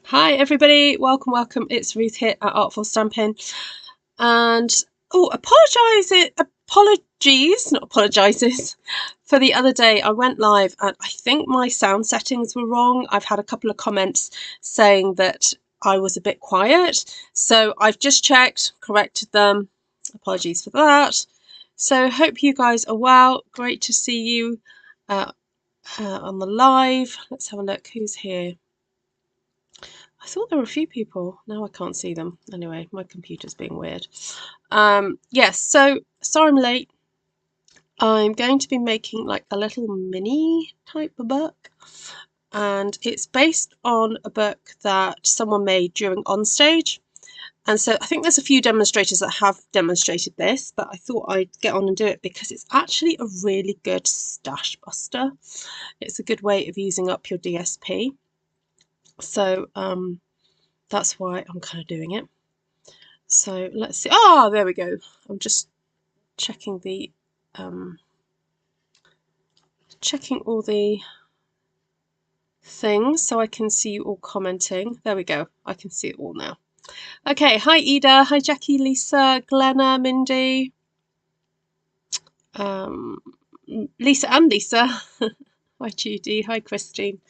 Hi everybody, welcome. It's Ruth here at Artful Stampin, and apologies, not apologizes, for the other day. I went live and I think my sound settings were wrong. I've had a couple of comments saying that I was a bit quiet, so I've just checked, corrected them. Apologies for that. So hope you guys are well. Great to see you on the live. Let's have a look who's here. I thought there were a few people. Now I can't see them. Anyway, my computer's being weird. Yes, so sorry I'm late. I'm going to be making like a little mini type of book. And it's based on a book that someone made during Onstage. And so I think there's a few demonstrators that have demonstrated this, but I thought I'd get on and do it because it's actually a really good stash buster. It's a good way of using up your DSP. So that's why I'm kind of doing it. So let's see. Ah, there we go. I'm just checking the checking all the things so I can see you all commenting. There we go. I can see it all now. Okay. Hi Ida. Hi Jackie, Lisa, Glenna, Mindy, Lisa and Lisa. Hi Judy. Hi Christine.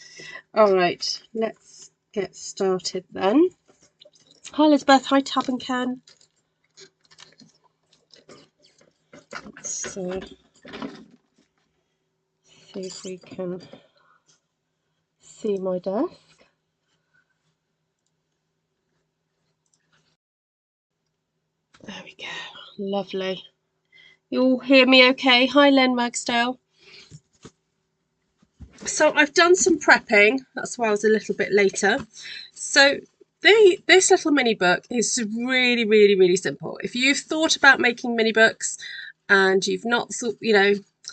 All right. Let's get started then. Hi Elizabeth. Hi Tab and Ken. Let's see if we can see my desk. There we go. Lovely. You all hear me okay? Hi Len Magsdale. So I've done some prepping. That's why I was a little bit later. So this little mini book is really, really, really simple. If you've thought about making mini books and you've not thought,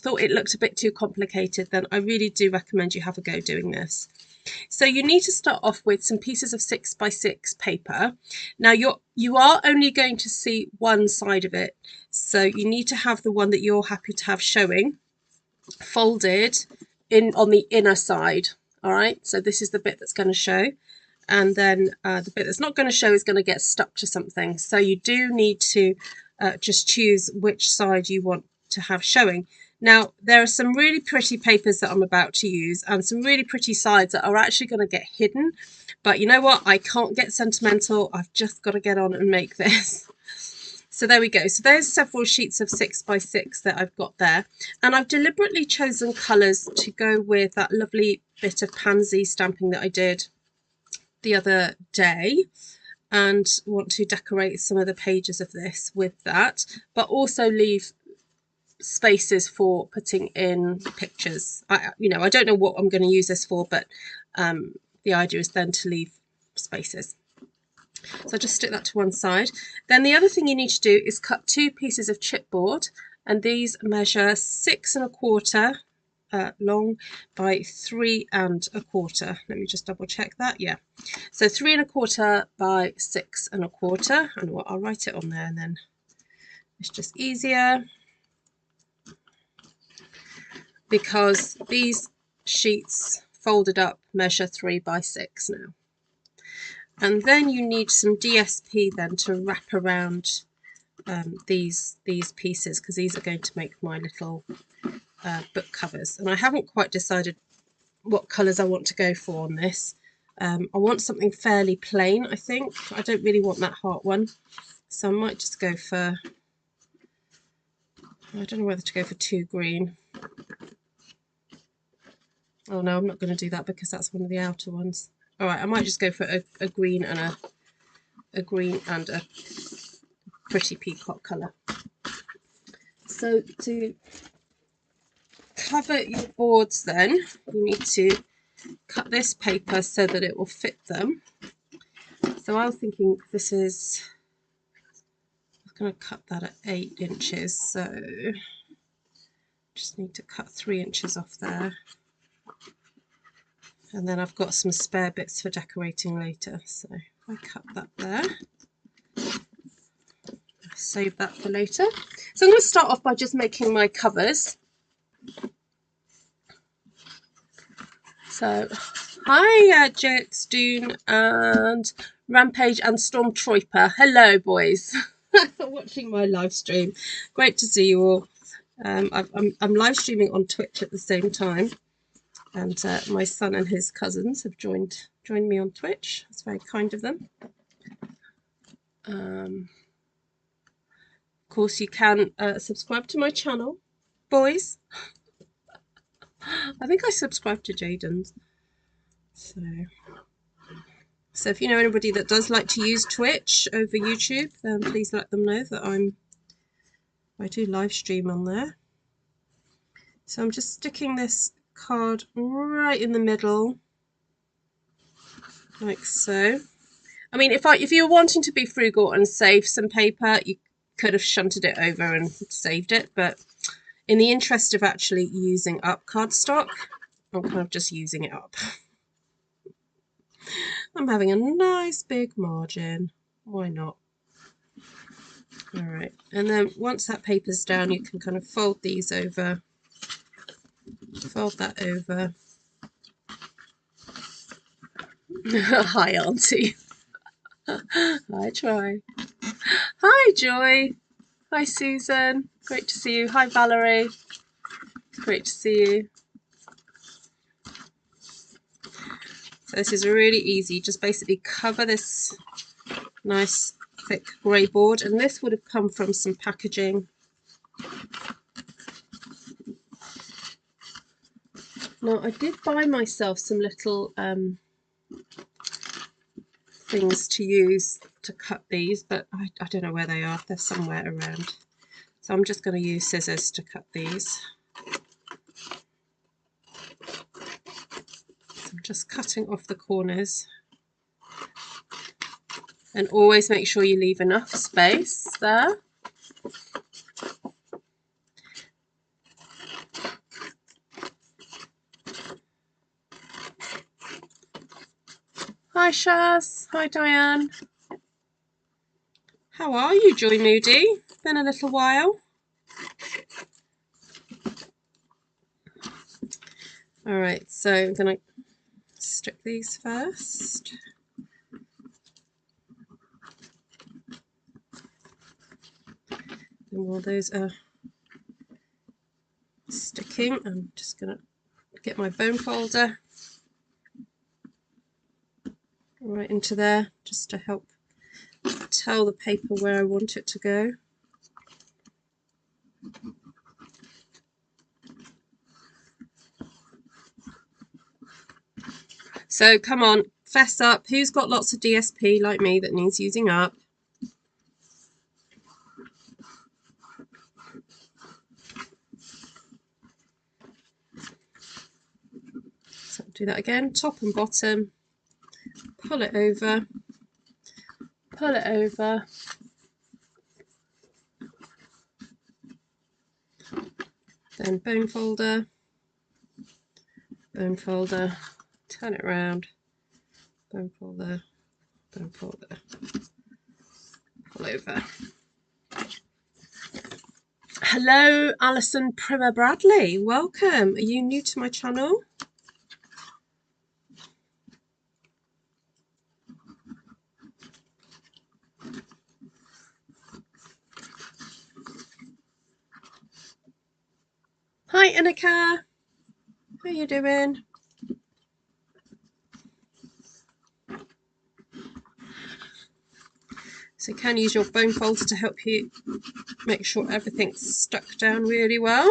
thought it looked a bit too complicated, then I really do recommend you have a go doing this. So you need to start off with some pieces of 6x6 paper. Now you are only going to see one side of it, so you need to have the one that you're happy to have showing folded in on the inner side. All right, so this is the bit that's going to show, and then the bit that's not going to show is going to get stuck to something. So you do need to just choose which side you want to have showing. Now, there are some really pretty papers that I'm about to use and some really pretty sides that are actually going to get hidden. But you know what? I can't get sentimental. I've just got to get on and make this. So there we go. So there's several sheets of 6x6 that I've got there. And I've deliberately chosen colours to go with that lovely bit of pansy stamping that I did the other day. And want to decorate some of the pages of this with that, but also leave spaces for putting in pictures. I don't know what I'm going to use this for, but the idea is then to leave spaces. So just stick that to one side. Then the other thing you need to do is cut 2 pieces of chipboard, and these measure 6 1/4 long by 3 1/4. Let me just double check that. Yeah, so 3 1/4 by 6 1/4, and I'll write it on there, and then it's just easier because these sheets folded up measure 3 by 6 now. And then you need some DSP then to wrap around these pieces, because these are going to make my little book covers. And I haven't quite decided what colours I want to go for on this. I want something fairly plain, I think. I don't really want that heart one. So I might just go for, I don't know whether to go for 2 green. Oh no, I'm not going to do that because that's one of the outer ones. All right, I might just go for a green and a green and a pretty peacock colour. So to cover your boards, then you need to cut this paper so that it will fit them. So I was thinking this is, I'm going to cut that at 8 inches, so just need to cut 3 inches off there. And then I've got some spare bits for decorating later, so if I cut that there, save that for later. So I'm going to start off by just making my covers. So Hi, JX Dune and Rampage and Stormtrooper. Hello, boys. For watching my live stream. Great to see you all. I'm live streaming on Twitch at the same time, and my son and his cousins have joined me on Twitch. That's very kind of them. Of course, you can subscribe to my channel, boys. I think I subscribed to Jaden's. So if you know anybody that does like to use Twitch over YouTube, then please let them know that I do live stream on there. So I'm just sticking this card right in the middle, like so. I mean, if you were wanting to be frugal and save some paper, you could have shunted it over and saved it, but in the interest of actually using up cardstock, I'm kind of just using it up. I'm having a nice big margin. Why not? All right, and then once that paper's down, you can kind of fold these over, fold that over. Hi, Auntie. I try. Hi, Joy. Hi, Susan. Great to see you. Hi, Valerie. Great to see you. So this is really easy. Just basically cover this nice thick grey board, and this would have come from some packaging. Now, I did buy myself some little things to use to cut these, but I don't know where they are. They're somewhere around. So I'm just going to use scissors to cut these. So I'm just cutting off the corners. And always make sure you leave enough space there. Hi, Shaz. Hi, Diane. How are you, Joy Moody? Been a little while. All right, so I'm going to stick these first. And while those are sticking, I'm just going to get my bone folder right into there just to help tell the paper where I want it to go. So come on, fess up. Who's got lots of DSP like me that needs using up? So do that again, top and bottom. Pull it over. Pull it over. Then bone folder. Bone folder. Turn it around. Bone folder. Bone folder. Pull over. Hello, Alison Primer Bradley. Welcome. Are you new to my channel? Hi, Annika. How you doing? So you can use your bone folder to help you make sure everything's stuck down really well.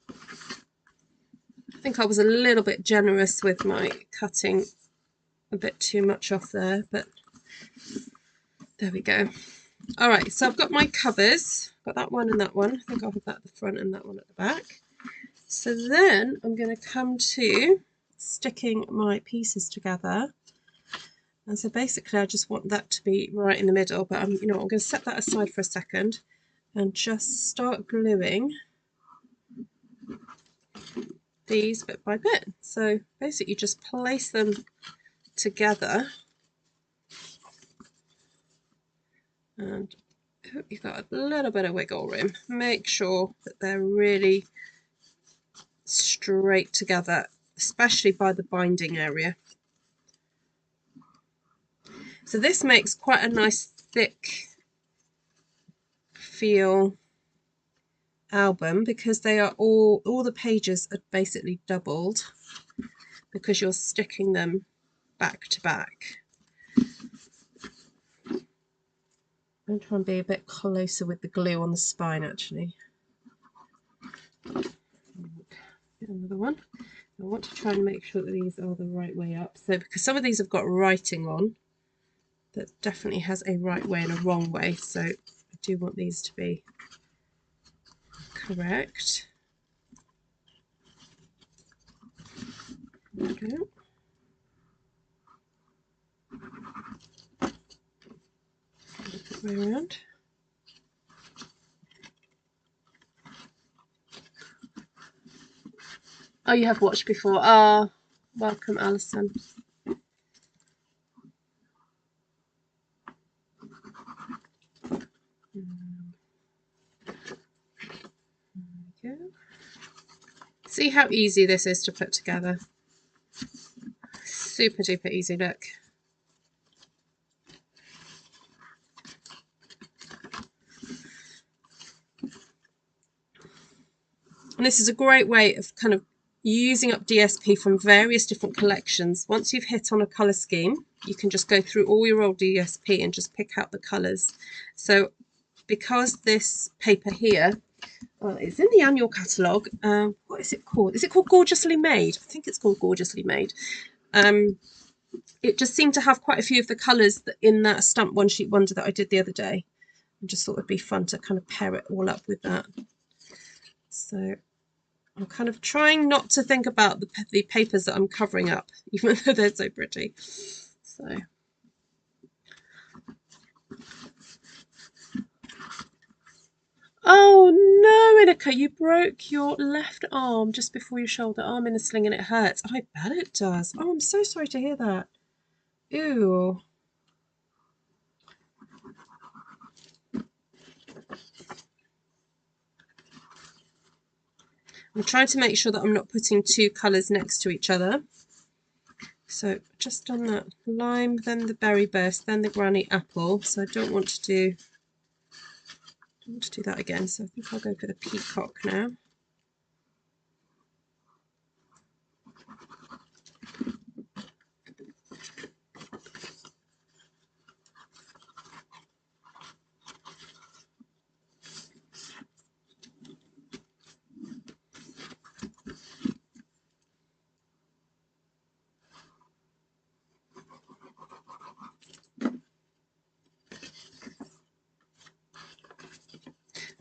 I think I was a little bit generous with my cutting, a bit too much off there, but there we go. All right, so I've got my covers, got that one and that one. I think I'll have that at the front and that one at the back. So then I'm going to come to sticking my pieces together. And so basically I just want that to be right in the middle, but I'm going to set that aside for a second and just start gluing these bit by bit. So basically you just place them together and you've got a little bit of wiggle room. Make sure that they're really straight together especially by the binding area. So this makes quite a nice thick feel album because they are all the pages are basically doubled because you're sticking them back to back. I'm trying to be a bit closer with the glue on the spine actually. Get another one. I want to try and make sure that these are the right way up. So because some of these have got writing on that definitely has a right way and a wrong way, so I do want these to be correct. There we go. Way around. Oh, you have watched before. Ah, welcome, Alison. There we go. See how easy this is to put together. Super duper easy, look. And this is a great way of kind of using up DSP from various different collections. Once you've hit on a colour scheme, you can just go through all your old DSP and just pick out the colours. So because this paper here, well, it's in the annual catalogue. What is it called? Is it called Gorgeously Made? I think it's called Gorgeously Made. It just seemed to have quite a few of the colours in that Stamp One Sheet Wonder that I did the other day. I just thought it'd be fun to kind of pair it all up with that. So I'm kind of trying not to think about the papers that I'm covering up, even though they're so pretty. So oh no, Inika, you broke your left arm just before your shoulder arm in a sling and it hurts. I bet it does. Oh, I'm so sorry to hear that. Ew. I'm trying to make sure that I'm not putting two colours next to each other. So just done that lime, then the berry burst, then the granny apple. So I don't want to do that again. So I think I'll go for the peacock now.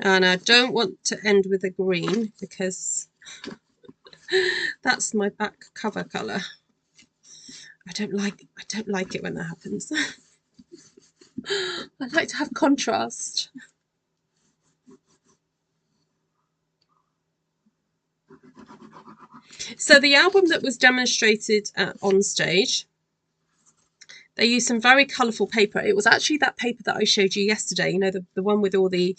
And I don't want to end with a green because that's my back cover colour. I don't like it when that happens. I like to have contrast. So the album that was demonstrated on stage, they used some very colourful paper. It was actually that paper that I showed you yesterday, you know, the one with all the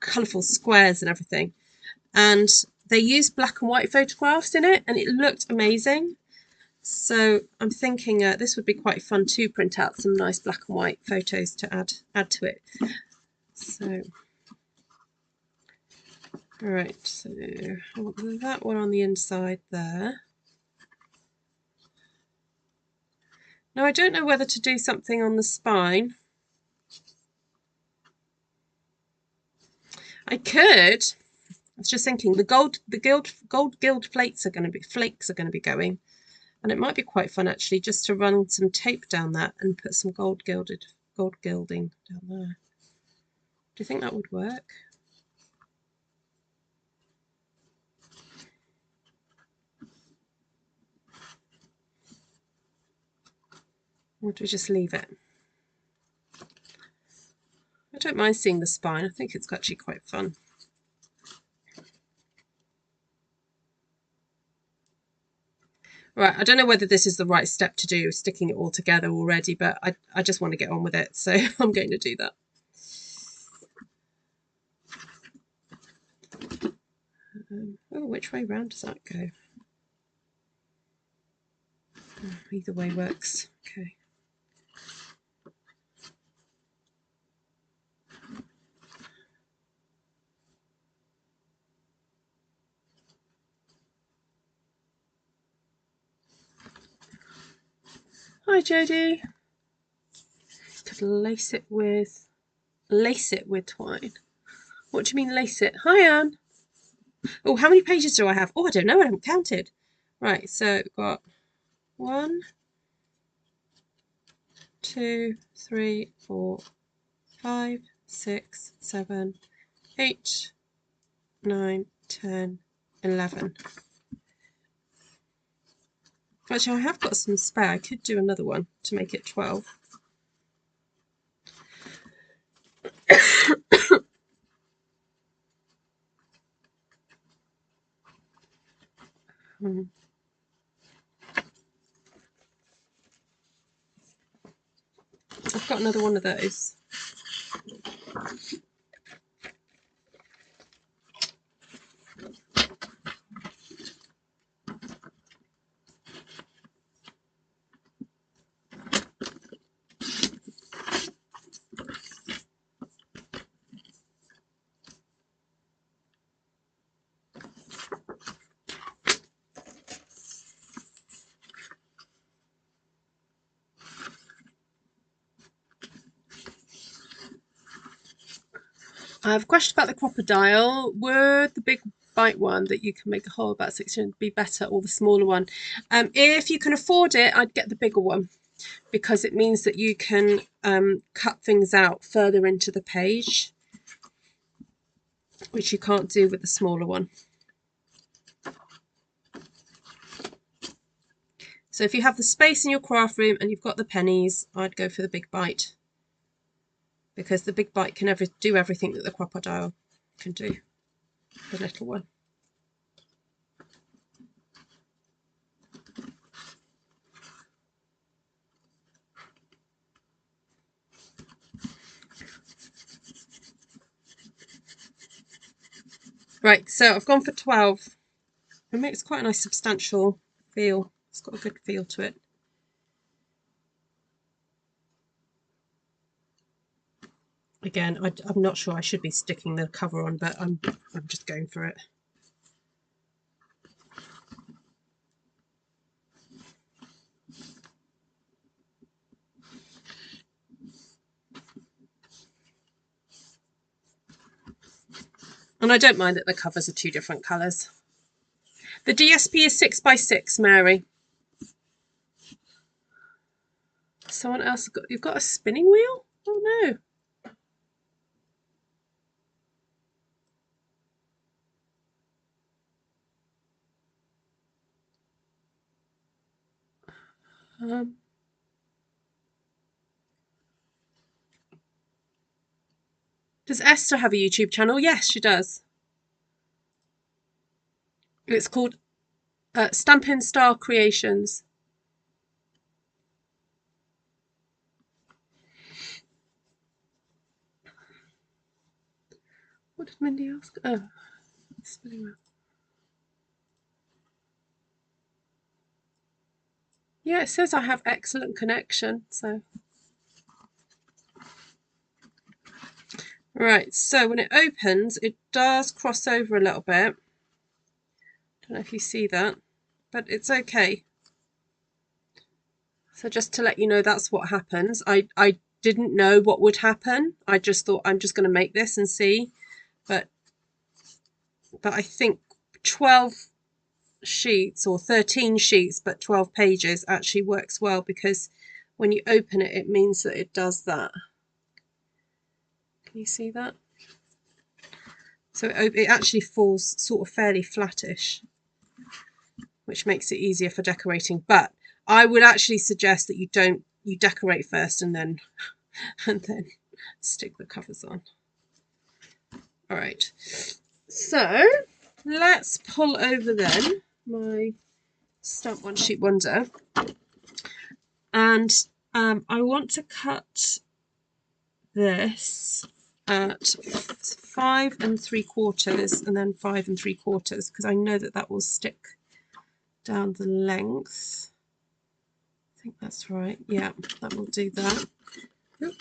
colourful squares and everything. And they used black and white photographs in it, and it looked amazing. So I'm thinking this would be quite fun to print out some nice black and white photos to add to it. So, all right, so I want that one on the inside there. Now I don't know whether to do something on the spine. I could. I was just thinking the gold gild flakes are going to be going, and it might be quite fun actually just to run some tape down that and put some gold gilding down there. Do you think that would work? Or do we just leave it? I don't mind seeing the spine. I think it's actually quite fun. Right, I don't know whether this is the right step to do, sticking it all together already, but I just want to get on with it, so I'm going to do that. Oh, which way round does that go? Either way works. Okay. Hi Jodie. Could lace it with twine. What do you mean lace it? Hi Anne. Oh, how many pages do I have? Oh, I don't know. I haven't counted. Right, so we've got 1, 2, 3, 4, 5, 6, 7, 8, 9, 10, 11. Actually, I have got some spare. I could do another one to make it 12. I've got another one of those. I have a question about the crocodile. Would the big bite one that you can make a hole about 16 be better, or the smaller one? If you can afford it, I'd get the bigger one, because it means that you can cut things out further into the page, which you can't do with the smaller one. So if you have the space in your craft room and you've got the pennies, I'd go for the big bite, because the big bite can do everything that the crocodile can do, the little one. Right, so I've gone for 12. It makes quite a nice substantial feel. It's got a good feel to it. Again, I'm not sure I should be sticking the cover on, but I'm just going for it. And I don't mind that the covers are 2 different colours. The DSP is 6 by 6, Mary. Someone else you've got a spinning wheel? Oh no. Does Esther have a YouTube channel? Yes, she does. It's called Stampin Star Creations. What did Mindy ask? Oh, spinning wheel. Yeah, it says I have excellent connection, so. Right, so when it opens, it does cross over a little bit. Don't know if you see that, but it's okay. So just to let you know, that's what happens. I didn't know what would happen. I just thought I'm just going to make this and see. But I think 12 sheets or 13 sheets, but 12 pages actually works well, because when you open it, it means that it does that. Can you see that? So it actually falls sort of fairly flattish, which makes it easier for decorating. But I would actually suggest that you decorate first and then stick the covers on. All right, so let's pull over then my Stamp One Sheet Wonder, and I want to cut this at 5 3/4 and then 5 3/4, because I know that will stick down the length. think that's right. Yeah, that will do that. Oop.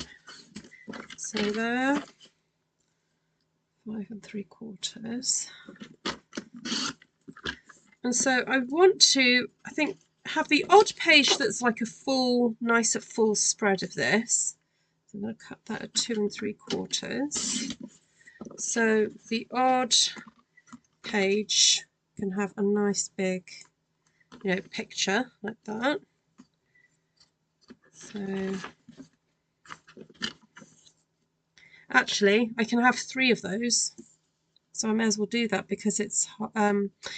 So there, 5 3/4. And so I want to, I think, have the odd page that's like a full, nice full spread of this. So I'm going to cut that at 2 3/4. So the odd page can have a nice big, picture like that. So actually I can have 3 of those, so I may as well do that because it's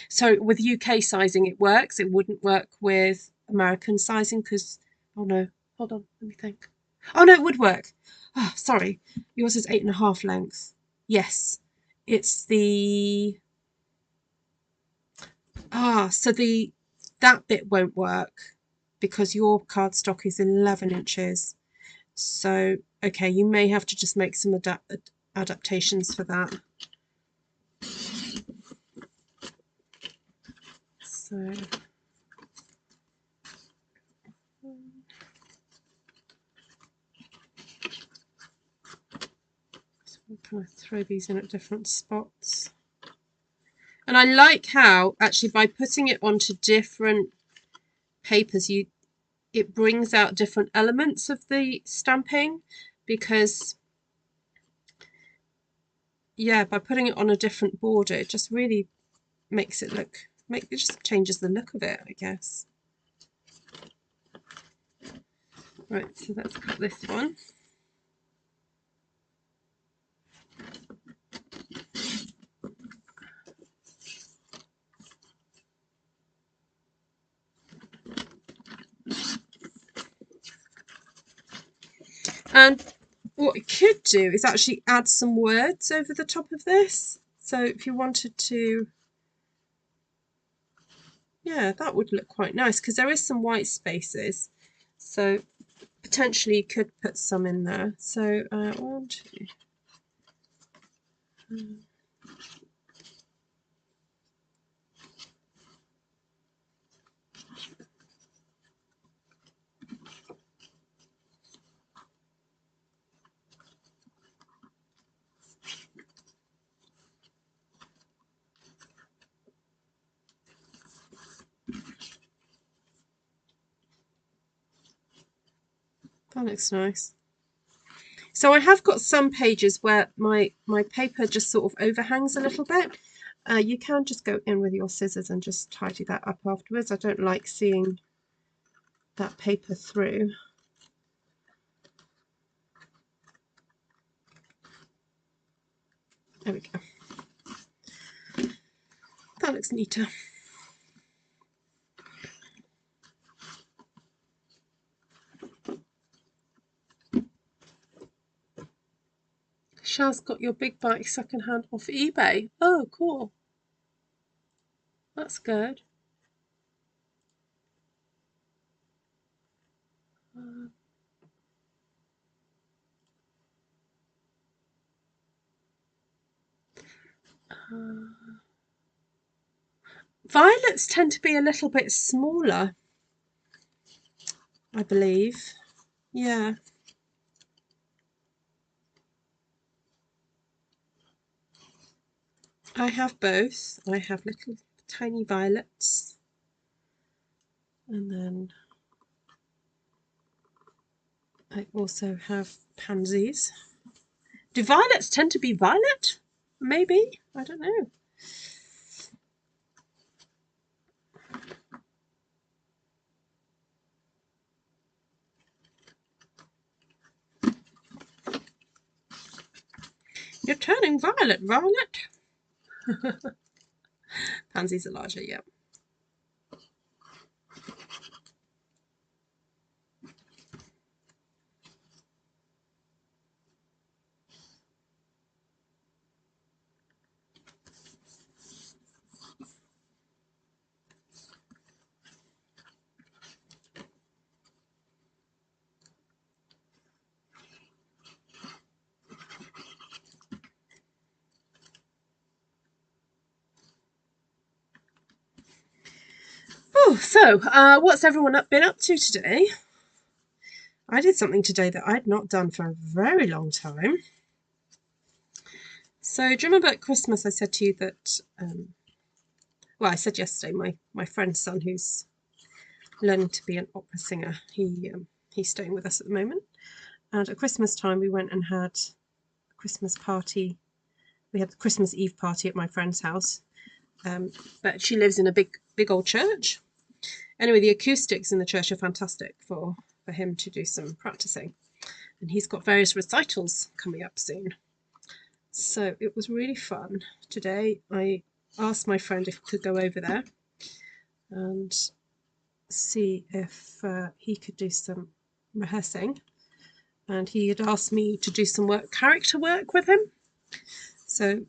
so with UK sizing it works. It wouldn't work with American sizing because, oh no, hold on, let me think. Oh no, it would work. Oh, sorry, yours is 8.5 length. Yes, it's the so that bit won't work because your cardstock is 11 inches. So okay, you may have to just make some adaptations for that. So we'll kind of throw these in at different spots. And I like how actually by putting it onto different papers it brings out different elements of the stamping, because yeah, by putting it on a different border it just really makes it it just changes the look of it, I guess. Right, so let's cut this one. And what it could do is actually add some words over the top of this. So if you wanted to, yeah, that would look quite nice because there is some white spaces. So potentially you could put some in there. So 1, 2. That looks nice. So I have got some pages where my paper just sort of overhangs a little bit. You can just go in with your scissors and just tidy that up afterwards. I don't like seeing that paper through. There we go. That looks neater. Shaz got your big bike secondhand off eBay. Oh, cool. That's good. Violets tend to be a little bit smaller, I believe. Yeah. I have both. I have little tiny violets, and then I also have pansies. Do violets tend to be violet? Maybe. I don't know. You're turning violet, Violet. Pansies are larger, yeah. So, what's everyone been up to today? I did something today that I'd not done for a very long time. So, do you remember at Christmas I said to you that, well, I said yesterday, my friend's son, who's learning to be an opera singer, he's staying with us at the moment. And at Christmas time, we went and had a Christmas party. We had the Christmas Eve party at my friend's house. But she lives in a big old church. Anyway, the acoustics in the church are fantastic for him to do some practicing. And he's got various recitals coming up soon. So it was really fun. Today I asked my friend if he could go over there and see if he could do some rehearsing. And he had asked me to do some character work with him. So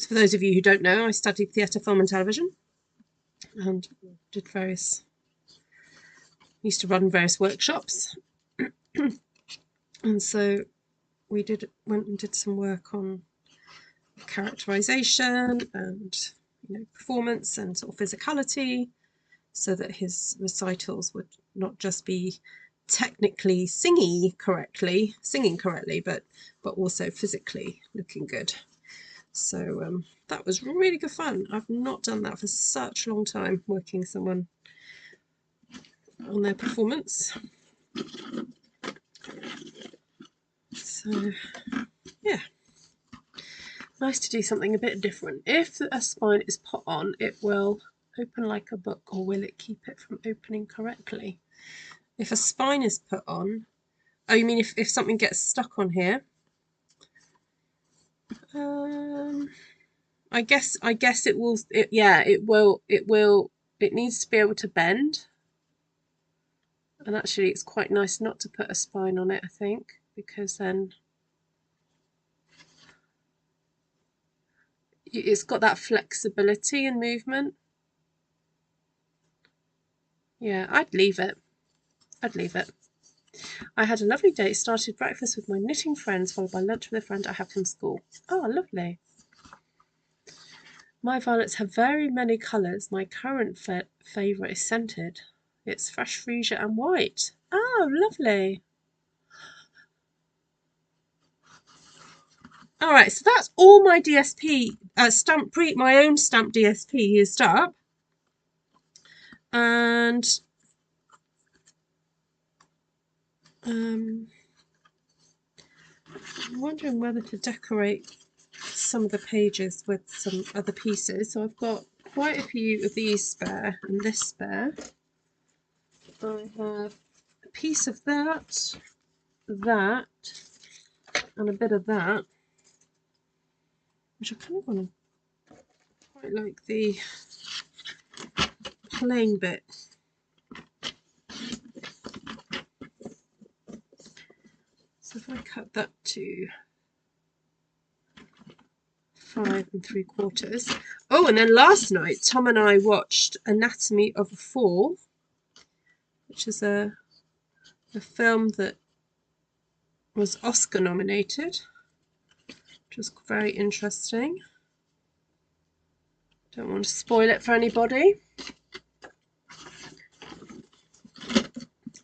for those of you who don't know, I studied theatre, film and television and used to run various workshops. And so we went and did some work on characterization and performance and sort of physicality, so that his recitals would not just be technically singing correctly, but also physically looking good. So that was really good fun. I've not done that for such a long time, working someone on their performance. So yeah, nice to do something a bit different. If a spine is put on, it will open like a book, or will it keep it from opening correctly? If a spine is put on, oh, you mean if something gets stuck on here? I guess it will. It will. It needs to be able to bend. And actually, it's quite nice not to put a spine on it, I think, because then it's got that flexibility and movement. Yeah, I'd leave it. I had a lovely day. Started breakfast with my knitting friends, followed by lunch with a friend I have from school. Oh, lovely. My violets have very many colours. My current favourite is scented. It's fresh freesia and white. Oh, lovely. All right, so that's all my DSP my own stamp DSP used up. And I'm wondering whether to decorate some of the pages with some other pieces. So I've got quite a few of these spare and this spare. I have a piece of that, and a bit of that, which I kind of want to quite like the plain bit. So if I cut that to 5 3/4. Oh, and then last night Tom and I watched Anatomy of a Fall, which is a film that was Oscar nominated, which was very interesting. Don't want to spoil it for anybody.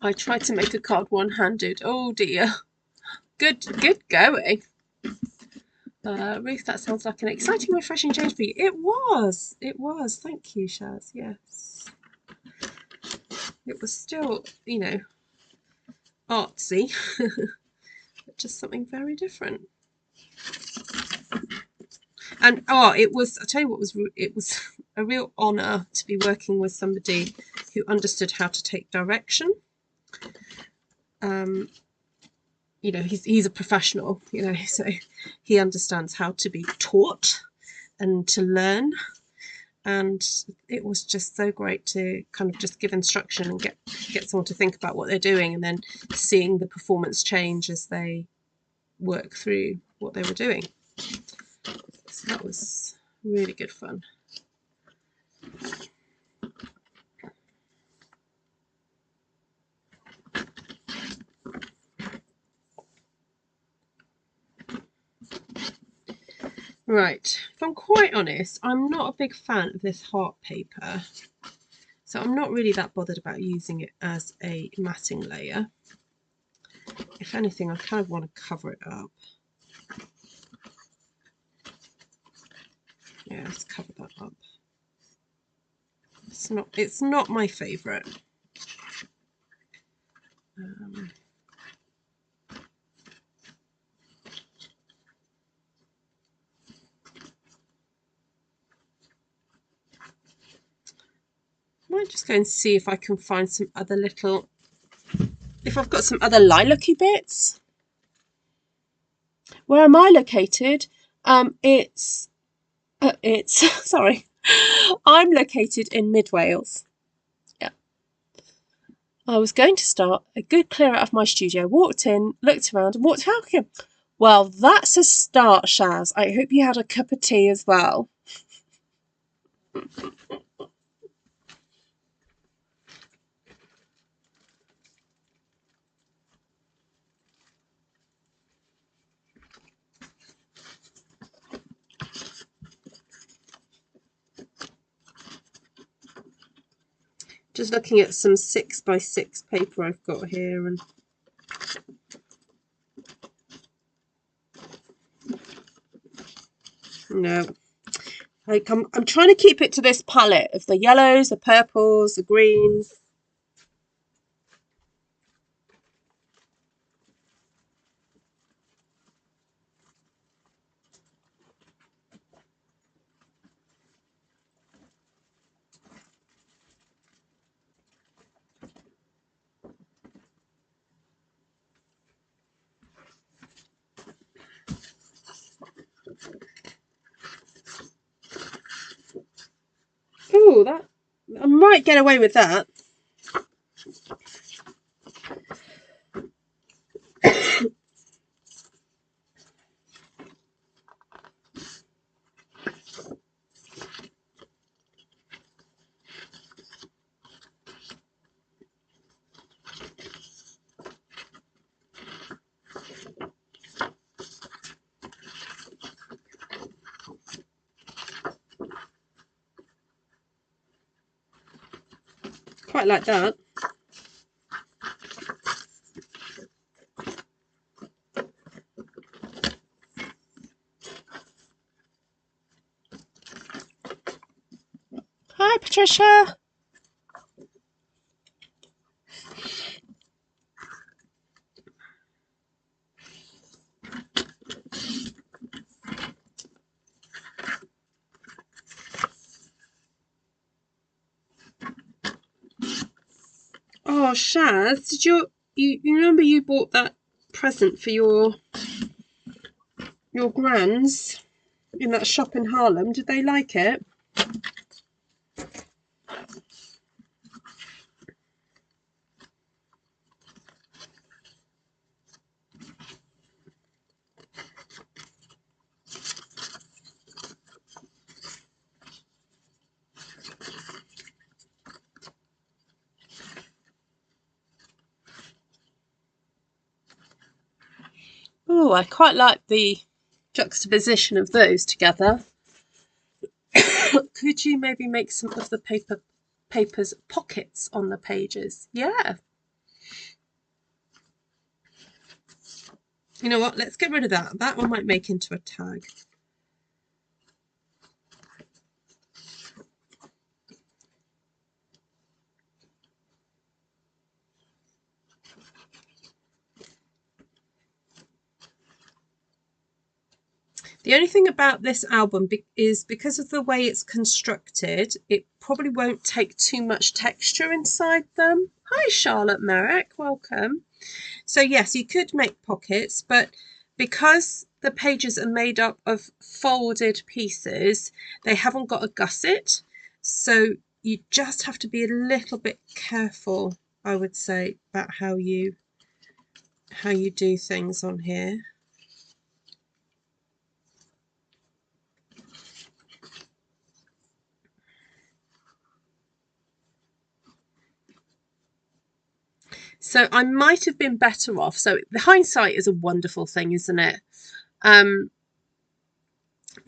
I tried to make a card one-handed. Oh dear. Good going. Ruth, that sounds like an exciting, refreshing change for you. It was. Thank you, Shaz. Yes. It was still, artsy, but just something very different. And it was, I'll tell you what, it was a real honour to be working with somebody who understood how to take direction. He's a professional, so he understands how to be taught and to learn. And it was just so great to kind of just give instruction and get someone to think about what they're doing, and then seeing the performance change as they work through what they were doing. So that was really good fun. Right, if I'm quite honest, I'm not a big fan of this heart paper. So So I'm not really that bothered about using it as a matting layer. If anything, I kind of want to cover it up. Yeah, let's cover that up. It's not my favourite. I might just go and see if I can find some other little, if I've got some other lilac-y bits. Where am I located? It's sorry, I'm located in Mid Wales. Yeah. I was going to start a good clear out of my studio, walked in, looked around and walked out again. Well, that's a start, Shaz. I hope you had a cup of tea as well. Just looking at some 6x6 paper I've got here, and no, like I'm trying to keep it to this palette of the yellows, the purples, the greens. Ooh, that I might get away with that. Quite like that. Hi, Patricia. Oh, Shaz, did you remember you bought that present for your grands in that shop in Harlem? Did they like it? Oh, I quite like the juxtaposition of those together. Could you maybe make some of the papers pockets on the pages? Yeah. You know what? Let's get rid of that. That one might make into a tag. The only thing about this album is because of the way it's constructed, it probably won't take too much texture inside them. Hi, Charlotte Merrick, welcome. So yes, you could make pockets, but because the pages are made up of folded pieces, they haven't got a gusset. So you just have to be a little bit careful, I would say, about how you do things on here. So I might have been better off. So the hindsight is a wonderful thing, isn't it?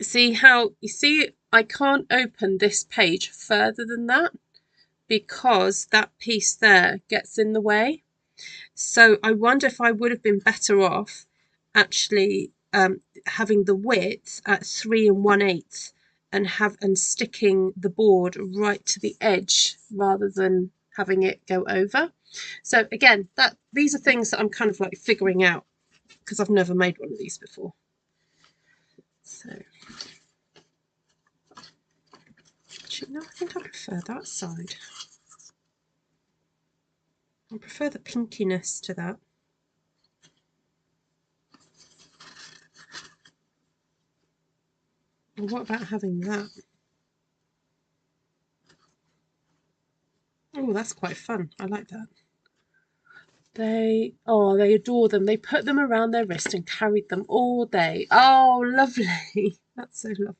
See how, you see, I can't open this page further than that because that piece there gets in the way. So I wonder if I would have been better off actually having the width at 3 1/8 and sticking the board right to the edge rather than having it go over. So again, these are things that I'm kind of like figuring out because I've never made one of these before. So actually, no, I think I prefer that side. I prefer the pinkiness to that. Well, what about having that? Oh, that's quite fun. I like that. They adore them. They put them around their wrist and carried them all day. Oh, lovely. That's so lovely.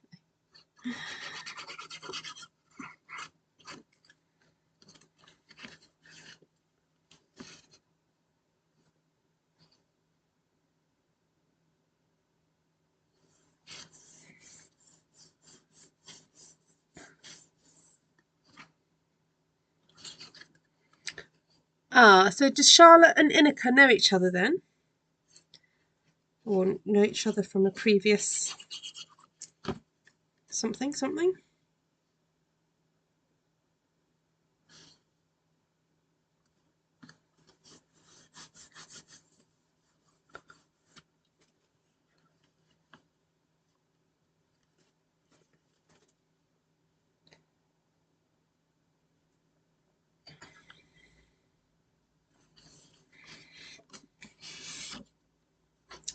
Ah, so does Charlotte and Inika know each other then? Or know each other from a previous something?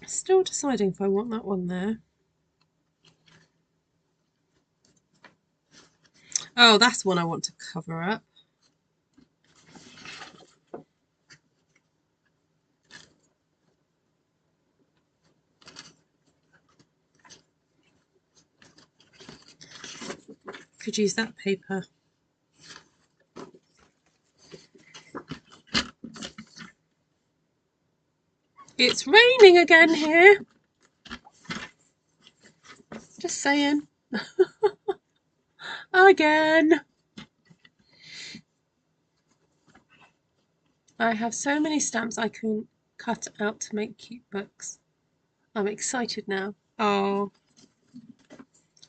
Still deciding if I want that one there. Oh, that's one I want to cover up. Could use that paper. It's raining again here. Just saying. Again. I have so many stamps I can cut out to make cute books. I'm excited now. Oh.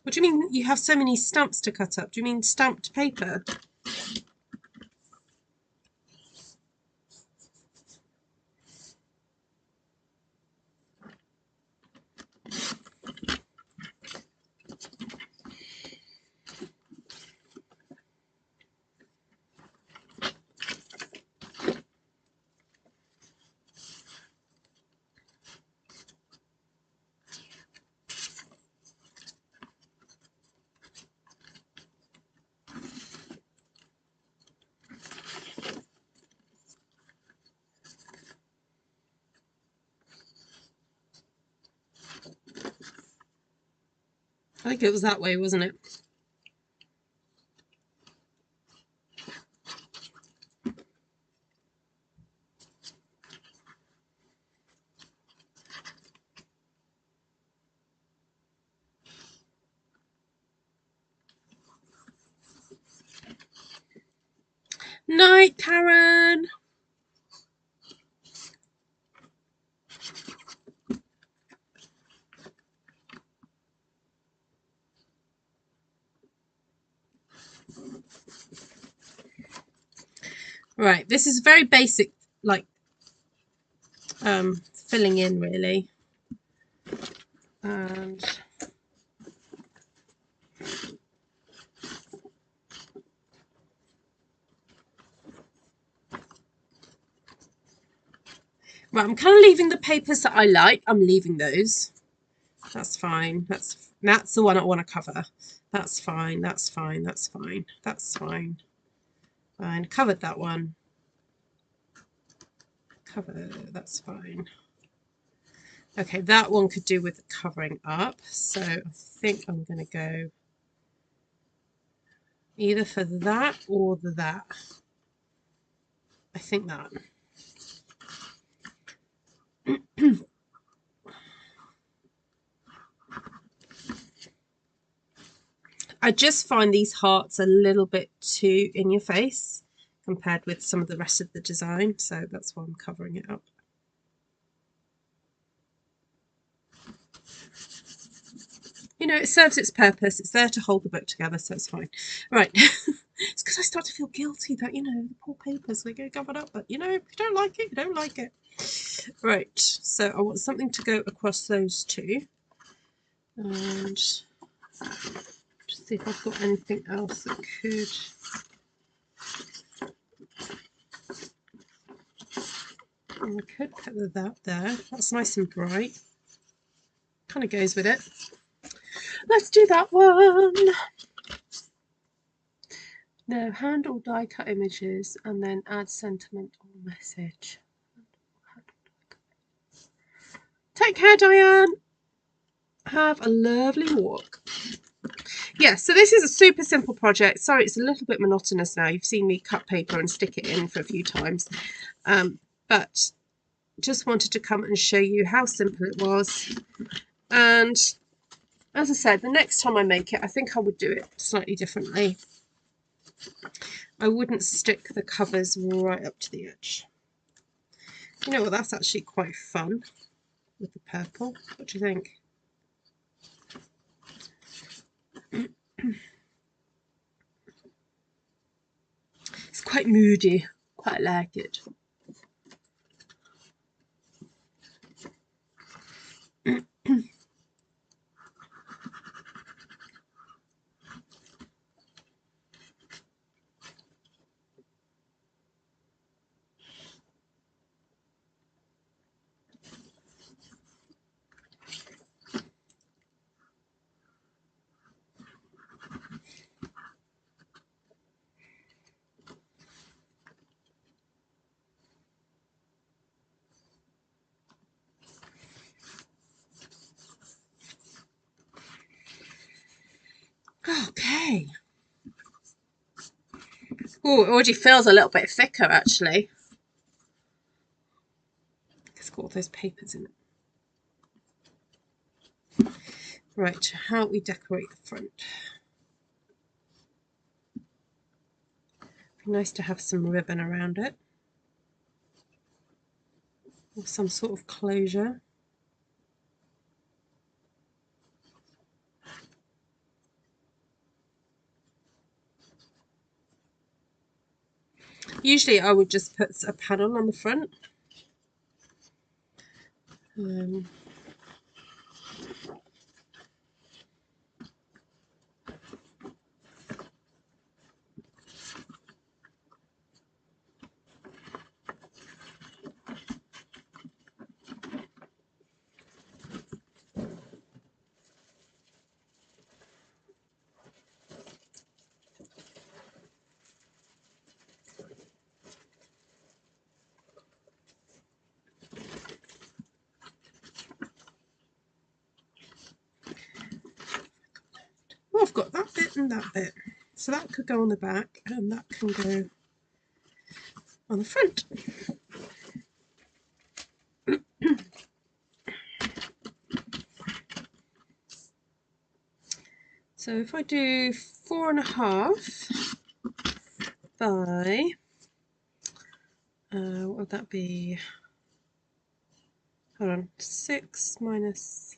What do you mean you have so many stamps to cut up? Do you mean stamped paper? I think it was that way, wasn't it? Night, Karen. Right, this is very basic, like filling in really. And right, I'm kind of leaving the papers that I like. I'm leaving those. That's fine. That's the one I want to cover. That's fine. That's fine. That's fine. That's fine. Fine. Covered that one. Cover. That's fine. Okay, that one could do with covering up. So I think I'm going to go either for that or that. I think that. I just find these hearts a little bit too in your face compared with some of the rest of the design, so that's why I'm covering it up. You know, it serves its purpose. It's there to hold the book together, so it's fine. Right. It's because I start to feel guilty that, you know, the poor papers, they get covered up. But, you know, if you don't like it, you don't like it. Right. So I want something to go across those two. And just see if I've got anything else that could... I could put that there. That's nice and bright. Kind of goes with it. Let's do that one. No, hand or die cut images and then add sentiment or message. Take care, Diane. Have a lovely walk. Yeah, so this is a super simple project. Sorry, it's a little bit monotonous now. You've seen me cut paper and stick it in for a few times. But just wanted to come and show you how simple it was. And as I said, the next time I make it, I think I would do it slightly differently. I wouldn't stick the covers right up to the edge. You know what, that's actually quite fun with the purple. What do you think? It's quite moody. Quite like it. Okay. Oh, it already feels a little bit thicker actually. It's got all those papers in it. Right, how we decorate the front. Be nice to have some ribbon around it. Or some sort of closure. Usually I would just put a panel on the front. Well, I've got that bit and that bit. So that could go on the back and that can go on the front. So if I do 4.5 by, what would that be? Hold on, 6 minus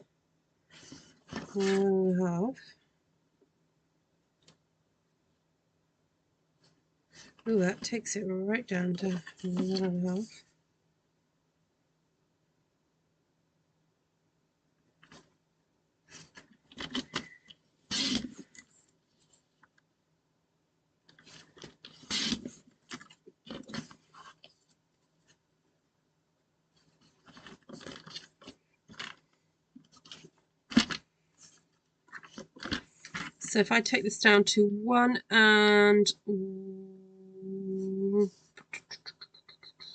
1.5. Oh, that takes it right down to 1.5. So if I take this down to 1 and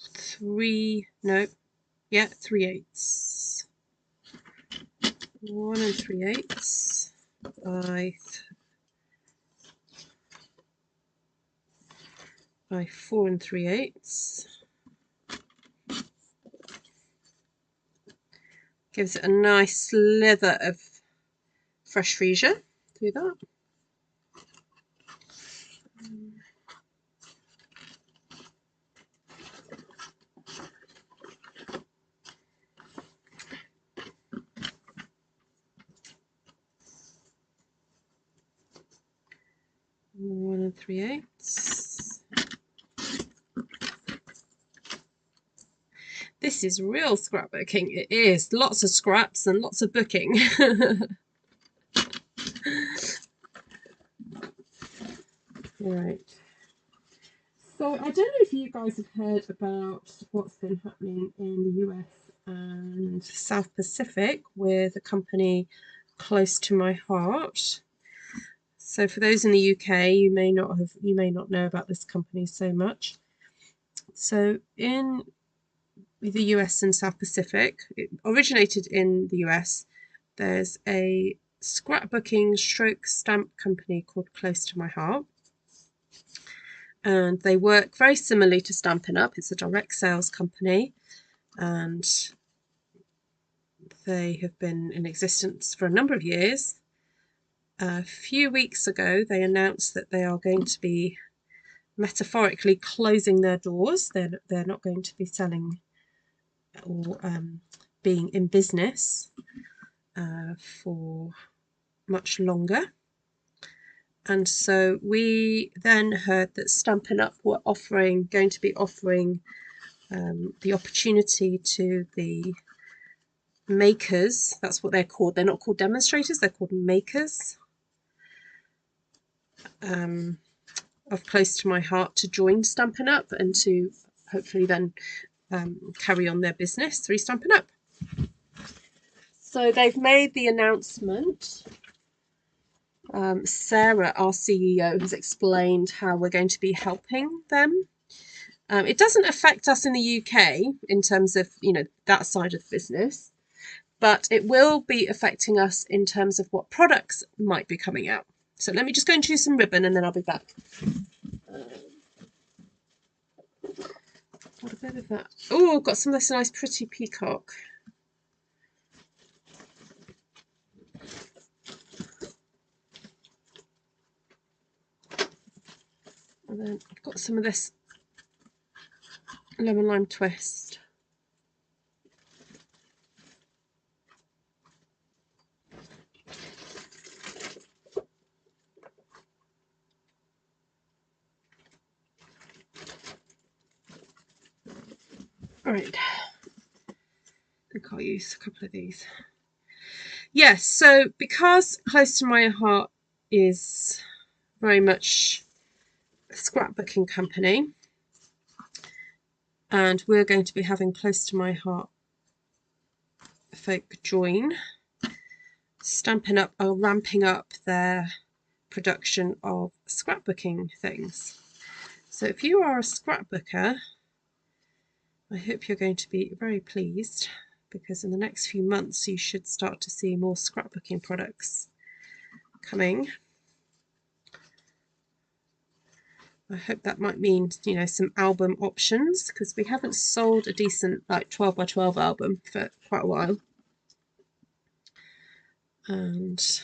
3, no, yeah, 3/8. 1 and 3/8 by 4 and 3/8. Gives it a nice slither of fresh freesia through that. 3/8. This is real scrapbooking. It is. Lots of scraps and lots of booking. Right. So I don't know if you guys have heard about what's been happening in the US and South Pacific with a company close to my heart. So for those in the UK, you may not know about this company so much. So in the US and South Pacific, it originated in the US. There's a scrapbooking stroke stamp company called Close to My Heart, and they work very similarly to Stampin' Up. It's a direct sales company, and they have been in existence for a number of years. A few weeks ago, they announced that they are going to be metaphorically closing their doors. They're not going to be selling or being in business for much longer. And so we then heard that Stampin' Up were going to be offering the opportunity to the makers. That's what they're called. They're not called demonstrators, they're called makers of Close to My Heart to join Stampin' Up and to hopefully then carry on their business through Stampin' Up. So they've made the announcement. Sarah, our CEO, has explained how we're going to be helping them. It doesn't affect us in the UK in terms of, that side of the business, but it will be affecting us in terms of what products might be coming out. So let me just go and choose some ribbon and then I'll be back. What a bit of that. Oh, got some of this nice pretty peacock. And then I've got some of this lemon lime twist. All right, I think I'll use a couple of these. Yes, so because Close to My Heart is very much a scrapbooking company, and we're going to be having Close to My Heart folk join, Stampin' Up are ramping up their production of scrapbooking things. So if you are a scrapbooker, I hope you're going to be very pleased, because in the next few months you should start to see more scrapbooking products coming. I hope that might mean, some album options, because we haven't sold a decent 12 by 12 album for quite a while. And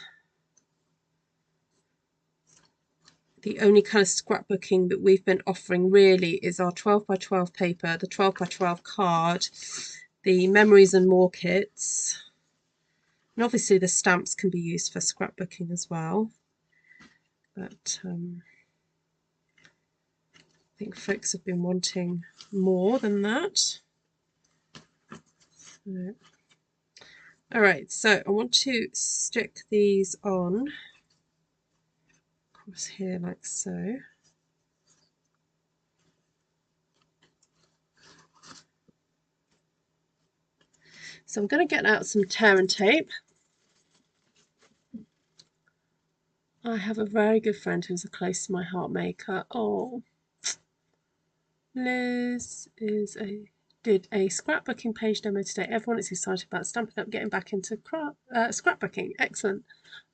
the only kind of scrapbooking that we've been offering really is our 12 by 12 paper, the 12 by 12 card, the Memories and More kits, and obviously the stamps can be used for scrapbooking as well. But I think folks have been wanting more than that. So, all right, so I want to stick these on across here like so. So I'm going to get out some tear and tape. I have a very good friend who's a Close to My Heart maker. Oh, Liz did a scrapbooking page demo today. Everyone is excited about Stampin' Up getting back into scrapbooking. Excellent.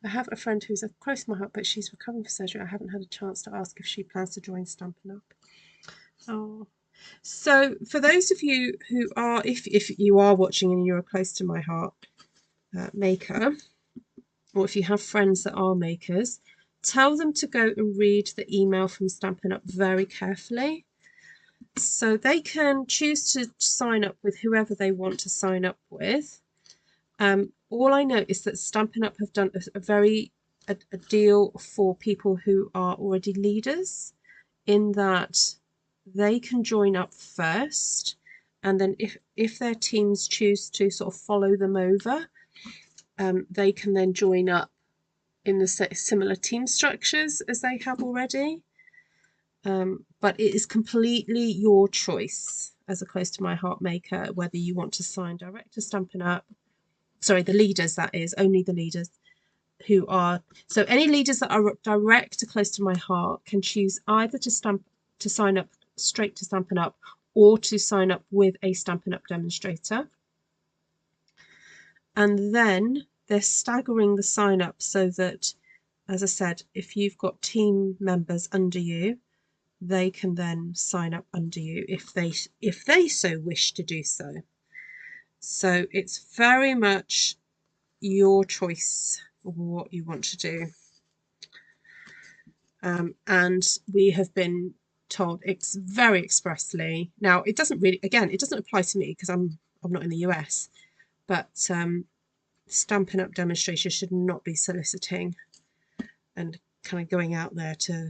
I have a friend who's a Close to My Heart, but she's recovering from surgery. I haven't had a chance to ask if she plans to join Stampin' Up. Oh. So for those of you who are, if you are watching and you're a Close to My Heart maker, or if you have friends that are makers, tell them to go and read the email from Stampin' Up very carefully, so they can choose to sign up with whoever they want to sign up with. All I know is that Stampin' Up have done a very a deal for people who are already leaders, in that they can join up first, and then if their teams choose to sort of follow them over, they can then join up in the similar team structures as they have already. But it is completely your choice as a close to my heart maker whether you want to sign direct to Stampin' Up. Sorry, the leaders, that is, only the leaders who are, so any leaders that are direct to close to my heart can choose either to sign up straight to Stampin' Up or to sign up with a Stampin' Up demonstrator. And then they're staggering the sign up so that, as I said, if you've got team members under you, they can then sign up under you if they so wish to do so. So it's very much your choice of what you want to do. And we have been told very expressly. Now, it doesn't really, again, it doesn't apply to me because I'm not in the US, but Stampin' Up demonstrators should not be soliciting and kind of going out there to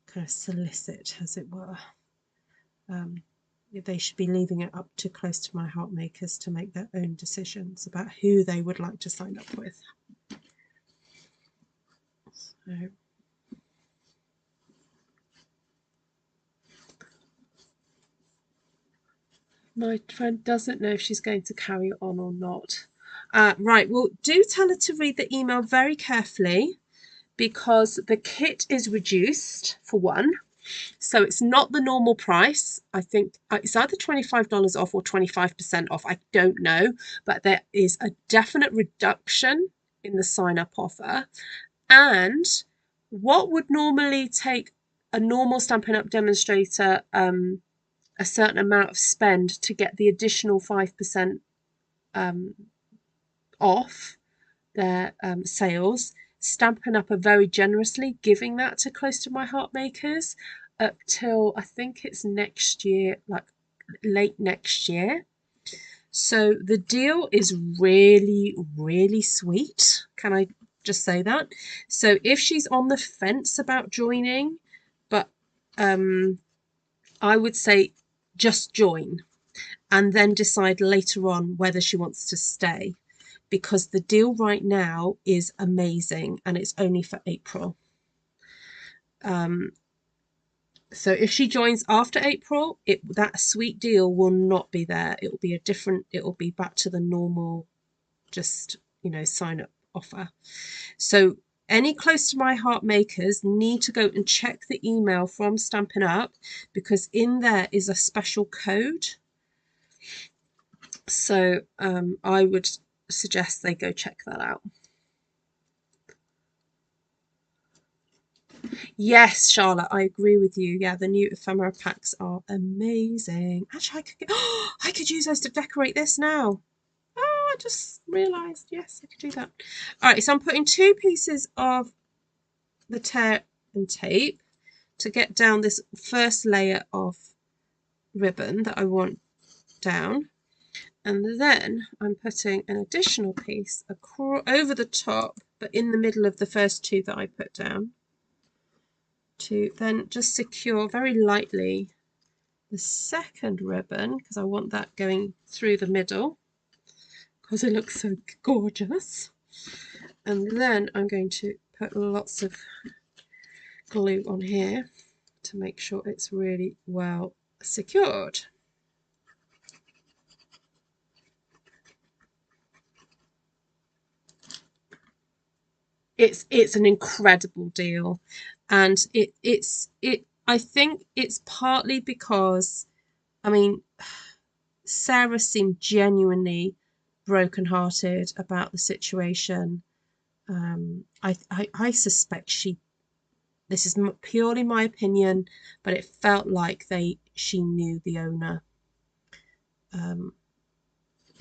kind of solicit, as it were. They should be leaving it up to close to my heart makers to make their own decisions about who they would like to sign up with. So, my friend doesn't know if she's going to carry on or not. Right, well, do tell her to read the email very carefully, because the kit is reduced, for one. So it's not the normal price. I think it's either $25 off or 25% off. I don't know, but there is a definite reduction in the sign-up offer. And what would normally take a normal Stampin' Up demonstrator a certain amount of spend to get the additional 5% off their sales, Stampin' Up are very generously giving that to close to my heart makers up till I think it's next year, like late next year. So the deal is really, really sweet. Can I just say that? So if she's on the fence about joining, but I would say just join and then decide later on whether she wants to stay, because the deal right now is amazing and it's only for April. So if she joins after April, that sweet deal will not be there. It will be it will be back to the normal, just, sign up offer. So any close to my heart makers need to go and check the email from Stampin' Up, because in there is a special code. So I would suggest they go check that out. Yes, Charlotte, I agree with you. Yeah, the new ephemera packs are amazing. Actually, I could use those to decorate this now. Oh, I just realised. Yes, I could do that. All right, so I'm putting 2 pieces of the tear and tape to get down this first layer of ribbon that I want down. And then I'm putting an additional piece over the top, but in the middle of the first 2 that I put down, to then just secure very lightly the second ribbon, because I want that going through the middle because it looks so gorgeous. And then I'm going to put lots of glue on here to make sure it's really well secured. It's an incredible deal, and I think it's partly because, I mean, Sarah seemed genuinely brokenhearted about the situation. I suspect this is purely my opinion, but it felt like she knew the owner.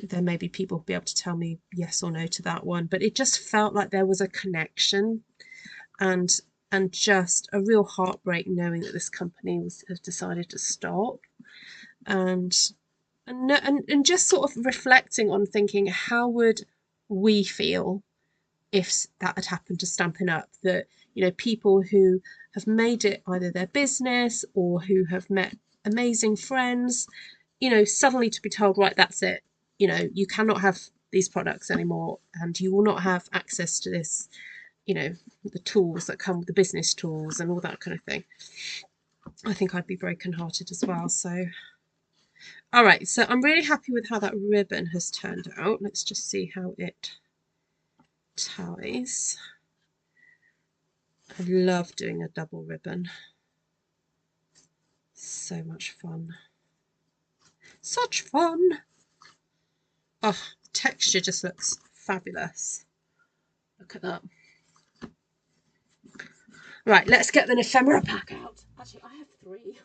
There may be people who'll be able to tell me yes or no to that one, but it just felt like there was a connection, and just a real heartbreak knowing that this company has decided to stop, and just sort of reflecting on thinking, how would we feel if that had happened to Stampin' Up, that, you know, people who have made it either their business or who have met amazing friends, you know, suddenly to be told, right, that's it, you know, you cannot have these products anymore and you will not have access to this, you know, the tools that come with the business tools and all that kind of thing. I think I'd be brokenhearted as well. So, all right, so I'm really happy with how that ribbon has turned out. Let's just see how it ties. I love doing a double ribbon. So much fun. Such fun. Oh, the texture just looks fabulous. Look at that. Right, let's get the ephemera pack out. Actually, I have 3.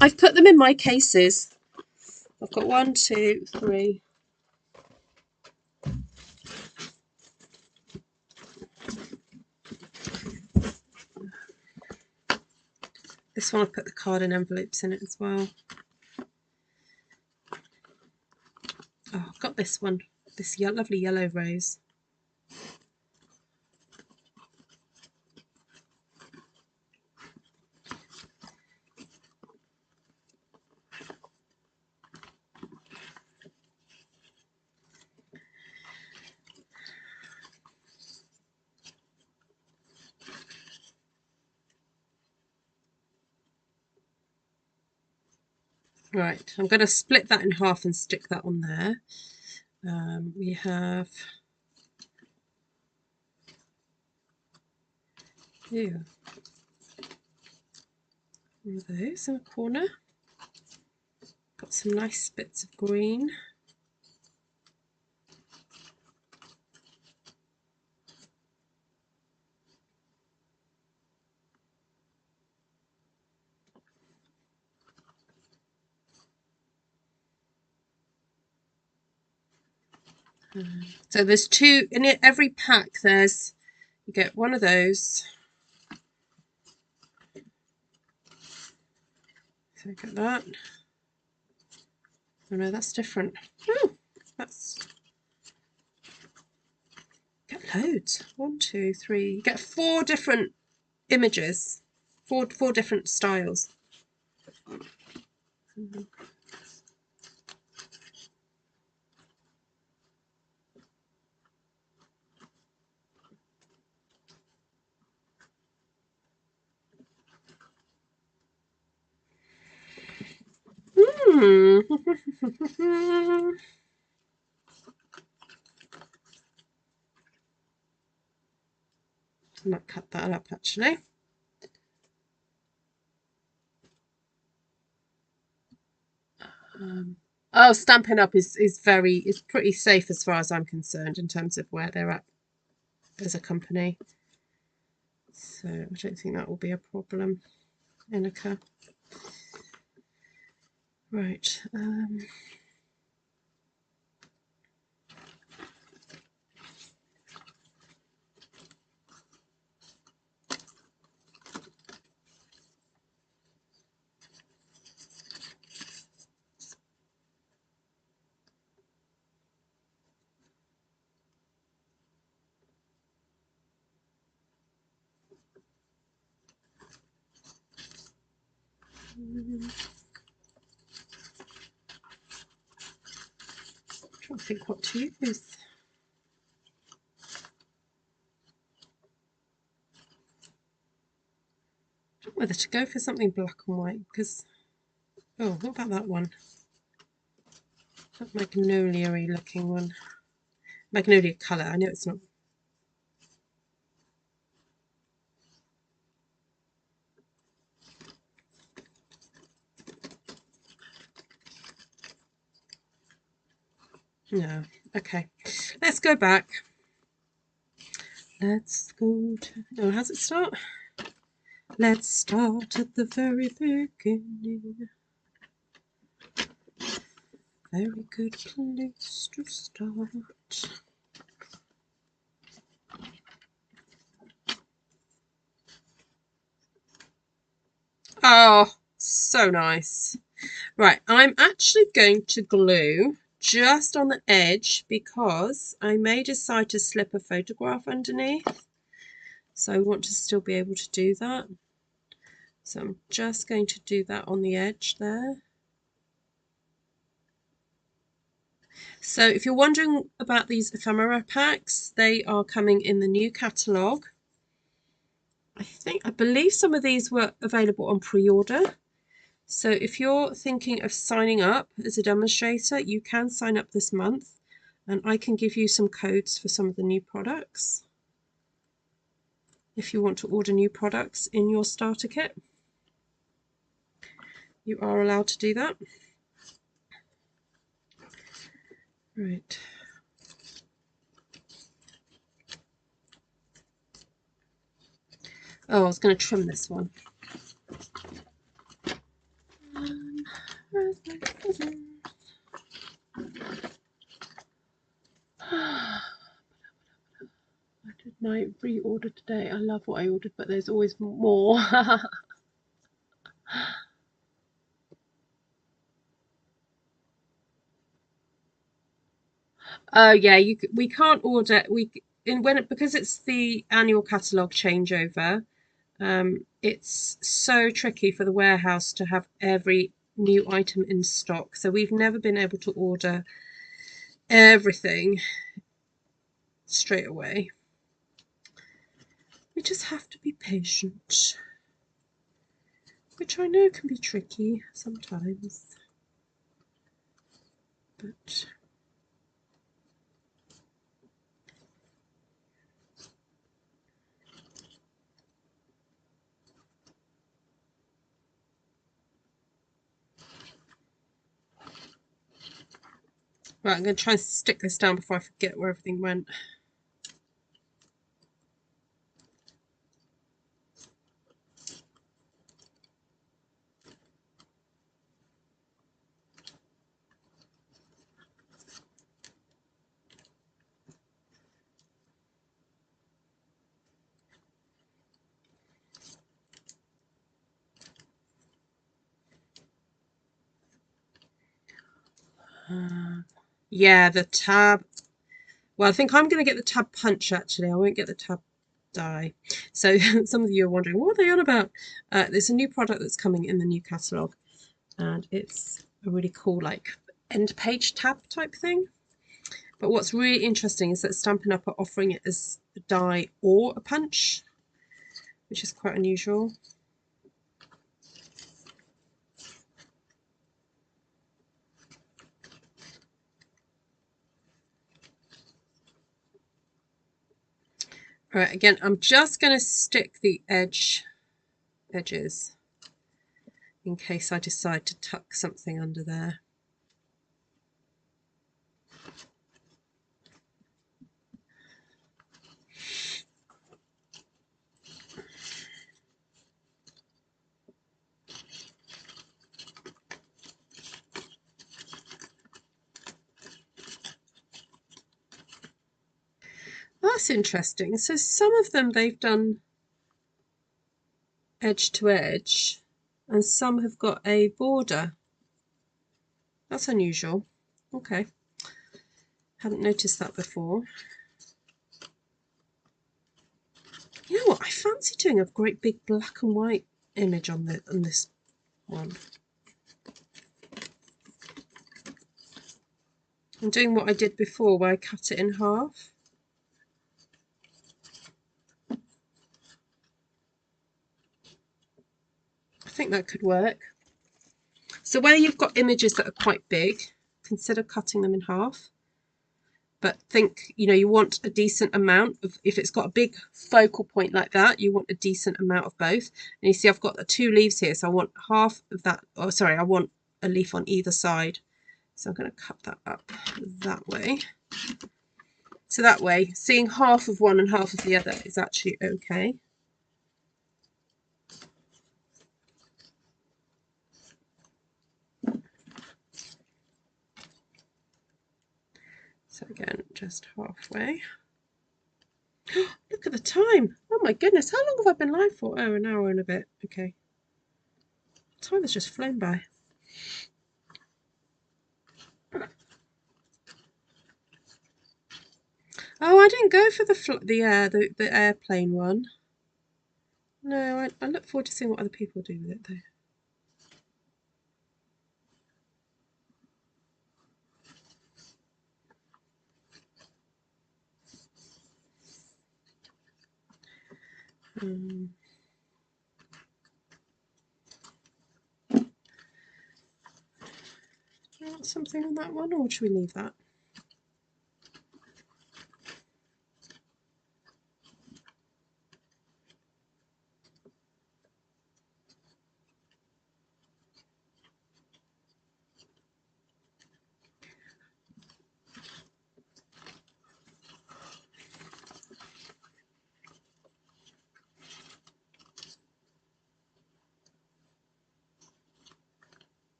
I've put them in my cases. I've got 1, 2, 3. This one I put the card and envelopes in it as well. Oh, I've got this one, this lovely yellow rose. Right, I'm going to split that in half and stick that on there. We have one of those in a corner. Got some nice bits of green. So there's 2 in it. Every pack there's, you get one of those. So I get that. Oh no, that's different. Oh, that's, get loads. 1, 2, 3. You get 4 different images, four different styles. I might cut that up actually. Oh, Stampin' Up is pretty safe as far as I'm concerned in terms of where they're at as a company. So I don't think that will be a problem. Inica. Right. Trying to think what to use. I don't know whether to go for something black and white because, oh, what about that one? That magnolia-y looking one. Magnolia colour. I know it's not. No. Okay. Let's go back. Let's go to. Oh, how's it start? Let's start at the very beginning. Very good place to start. Oh, so nice. Right, I'm actually going to glue just on the edge because I may decide to slip a photograph underneath. So I want to still be able to do that. So I'm just going to do that on the edge there. So if you're wondering about these ephemera packs, they are coming in the new catalogue. I believe some of these were available on pre-order. So if you're thinking of signing up as a demonstrator, you can sign up this month and I can give you some codes for some of the new products. If you want to order new products in your starter kit, you are allowed to do that. Right. Oh, I was going to trim this one. Where's my scissors? I did my reorder today. I love what I ordered, but there's always more. Yeah, we can't order because it's the annual catalogue changeover. It's so tricky for the warehouse to have every new item in stock, so we've never been able to order everything straight away. We just have to be patient, which I know can be tricky sometimes, but right, I'm going to try and stick this down before I forget where everything went. Yeah, the tab. Well, I think I'm going to get the tab punch actually. I won't get the tab die. So some of you are wondering, what are they on about? There's a new product that's coming in the new catalogue, and it's a really cool like end page tab type thing. But what's really interesting is that Stampin' Up are offering it as a die or a punch, which is quite unusual. All right, again, I'm just going to stick the edges in case I decide to tuck something under there. That's interesting. So some of them they've done edge to edge and some have got a border. That's unusual. Okay. Hadn't noticed that before. You know what? I fancy doing a great big black and white image on this one. I'm doing what I did before where I cut it in half. I think that could work. So where you've got images that are quite big, consider cutting them in half. But think, you know, you want a decent amount of, if it's got a big focal point like that, you want a decent amount of both. And you see I've got the 2 leaves here, so I want half of that, oh sorry, I want a leaf on either side. So I'm going to cut that up that way. So that way, seeing half of one and half of the other is actually okay. So again, just halfway. Look at the time. Oh my goodness, how long have I been live for? Oh, an hour and a bit. Okay. Time has just flown by. Oh, I didn't go for the airplane one. No, I look forward to seeing what other people do with it though. Do you want something on that one, or should we leave that?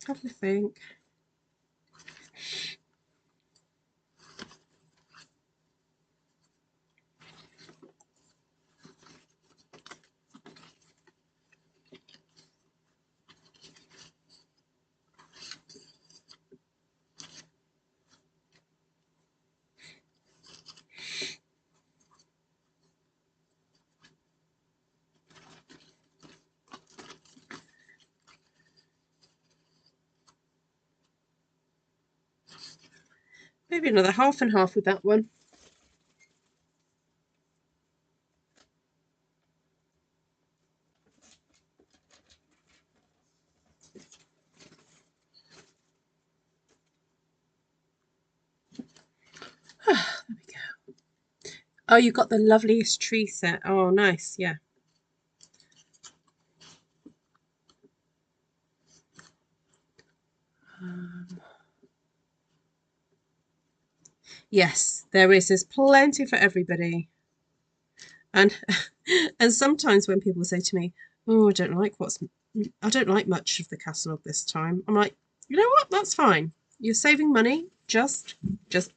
Have a think. Maybe another half and half with that one. There we go. Oh, you got the loveliest tree set. Oh, nice. Yeah. Yes, there is. There's plenty for everybody. And and sometimes when people say to me, "Oh, I don't like much of the catalogue this time," I'm like, you know what? That's fine. You're saving money. Just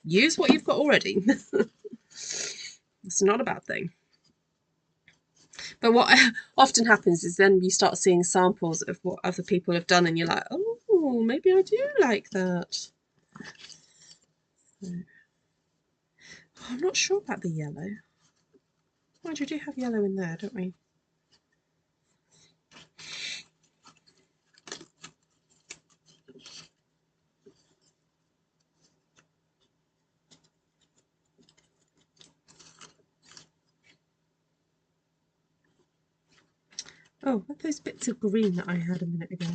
use what you've got already. It's not a bad thing. But what often happens is then you start seeing samples of what other people have done, and you're like, oh, maybe I do like that. So, I'm not sure about the yellow. Why do have yellow in there, don't we? Oh, what are those bits of green that I had a minute ago?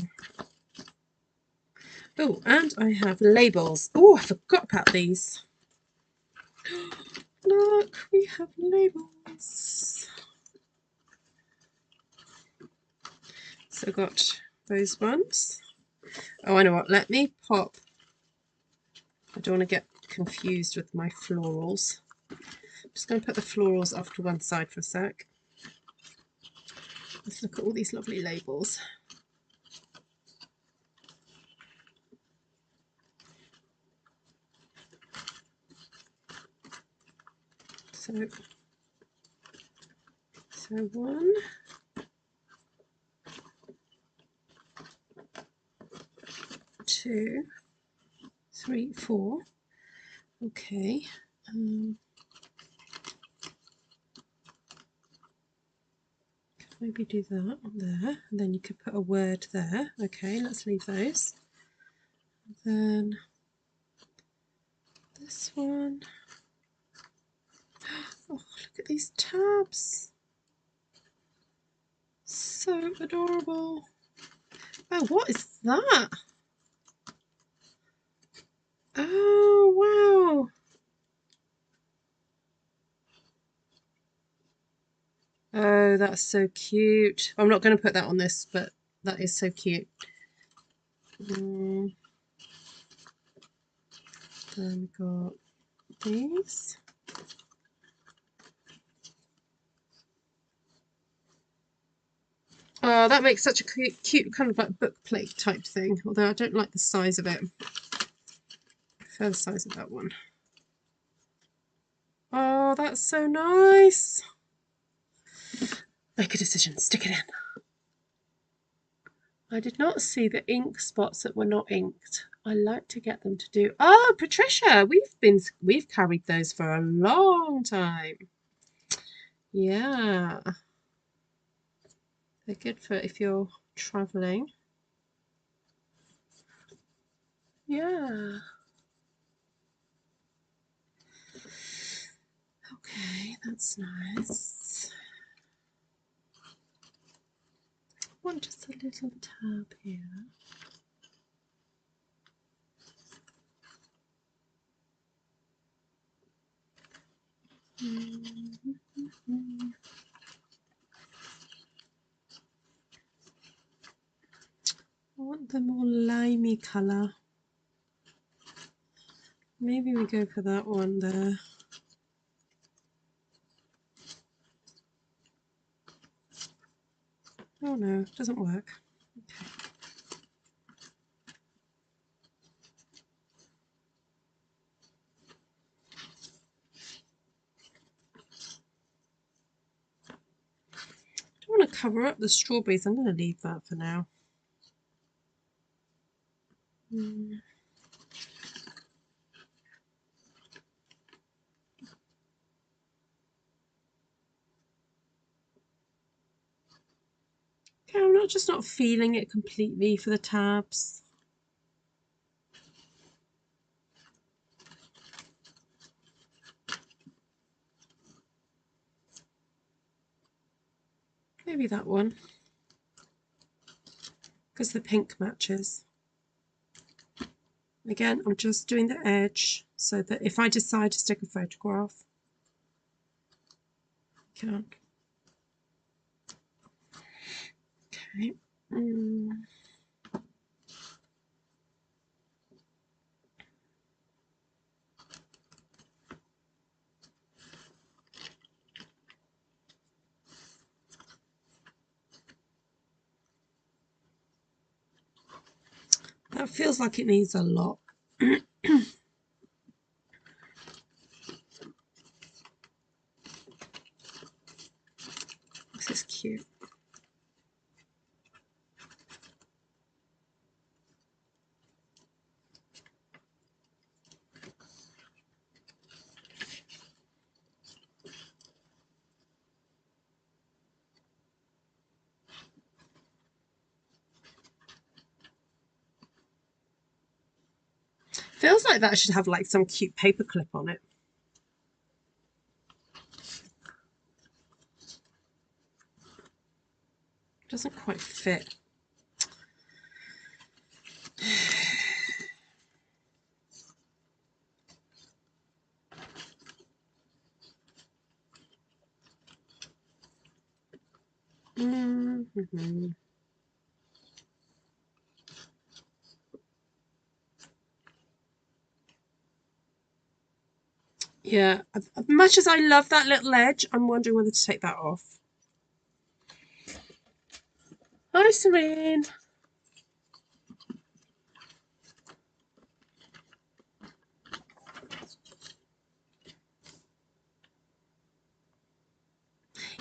Oh, and I have labels. Oh, I forgot about these. Look, we have labels. So I've got those ones. Oh, I know what. Let me pop. I don't want to get confused with my florals. I'm just going to put the florals off to one side for a sec. Let's look at all these lovely labels. So 1, 2, 3, 4. Okay. Maybe do that on there, and then you could put a word there. Okay, let's leave those. And then this one. Oh, look at these tabs. So adorable. Oh, what is that? Oh, wow. Oh, that's so cute. I'm not going to put that on this, but that is so cute. Then we got these. Oh, that makes such a cute kind of like book plate type thing, although I don't like the size of it. I prefer the size of that one. Oh, that's so nice. Make a decision, stick it in. I did not see the ink spots that were not inked. I like to get them to do. Oh, Patricia, we've carried those for a long time. Yeah, they're good for if you're traveling. Yeah. Okay, that's nice. I want just a little tab here. I want the more limey colour. Maybe we go for that one there. Oh no, it doesn't work. Okay. I don't want to cover up the strawberries. I'm going to leave that for now. Okay, I'm not feeling it completely for the tabs. Maybe that one, because the pink matches. Again, I'm just doing the edge so that if I decide to stick a photograph, I can. Okay. That feels like it needs a lot. This is cute. Feels like that should have like some cute paper clip on it. Doesn't quite fit. Yeah, as much as I love that little edge, I'm wondering whether to take that off. Hi, Serene.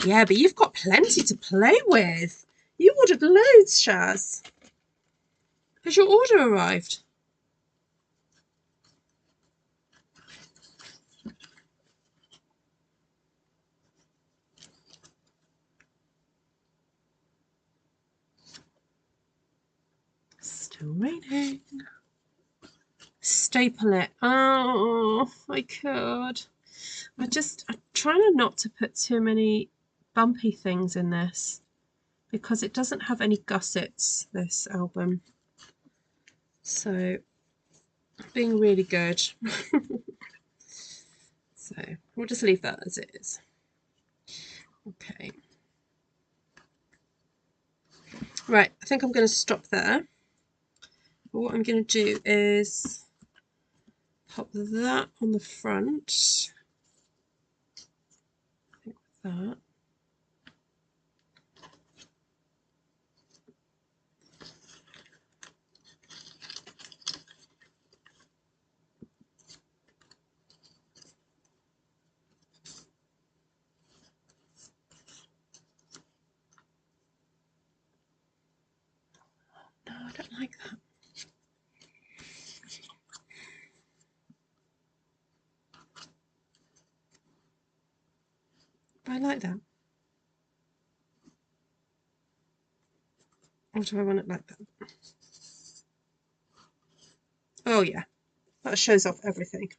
Yeah, but you've got plenty to play with. You ordered loads, Shaz. Has your order arrived? Still raining. Staple it. Oh, I could. I'm trying not to put too many bumpy things in this because it doesn't have any gussets, this album. So, being really good. So, we'll just leave that as it is. Okay. Right, I think I'm going to stop there. But what I'm going to do is pop that on the front. Like that. don't like that. I like that. Or do I want it like that? Oh yeah, that shows off everything.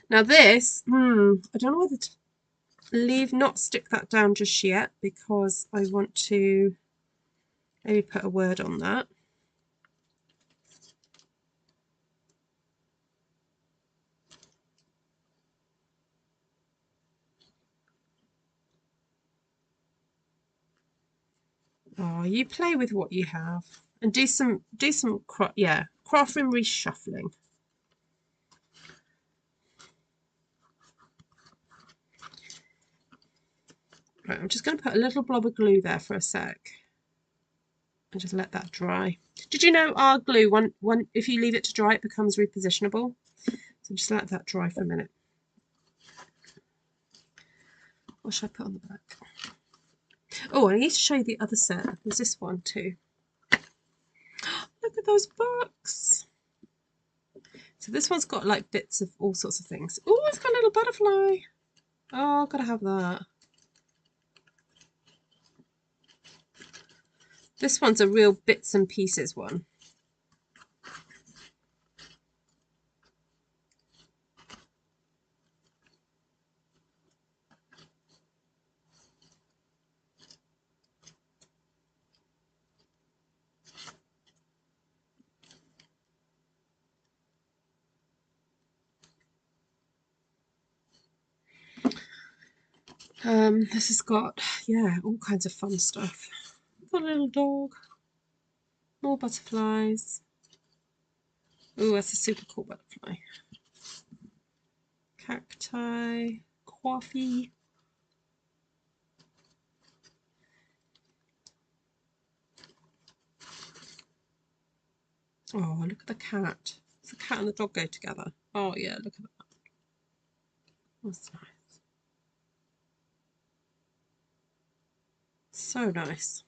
Now this, I don't know whether to not stick that down just yet, because I want to maybe put a word on that. Oh, you play with what you have and do some craft room reshuffling. Right, I'm just going to put a little blob of glue there for a sec and just let that dry. Did you know our glue, if you leave it to dry, it becomes repositionable? So just let that dry for a minute. What should I put on the back? Oh, I need to show you the other set. There's this one too. Look at those books. So this one's got like bits of all sorts of things. Oh, it's got a little butterfly. Oh, I've got to have that. This one's a real bits and pieces one. This has got, yeah, all kinds of fun stuff. Got a little dog, more butterflies. Oh, that's a super cool butterfly. Cacti, coffee. Oh, look at the cat. Does the cat and the dog go together? Oh yeah, look at that. That's nice. So nice.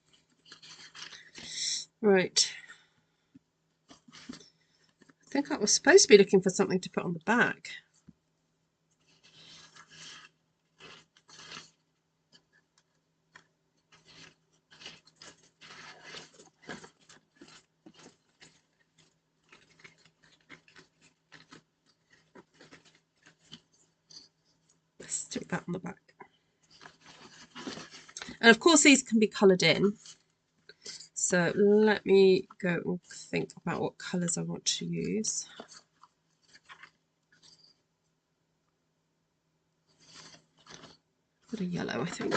Right. I think I was supposed to be looking for something to put on the back. Let's stick that on the back. And of course these can be coloured in. So let me go and think about what colours I want to use. Got a yellow, I think.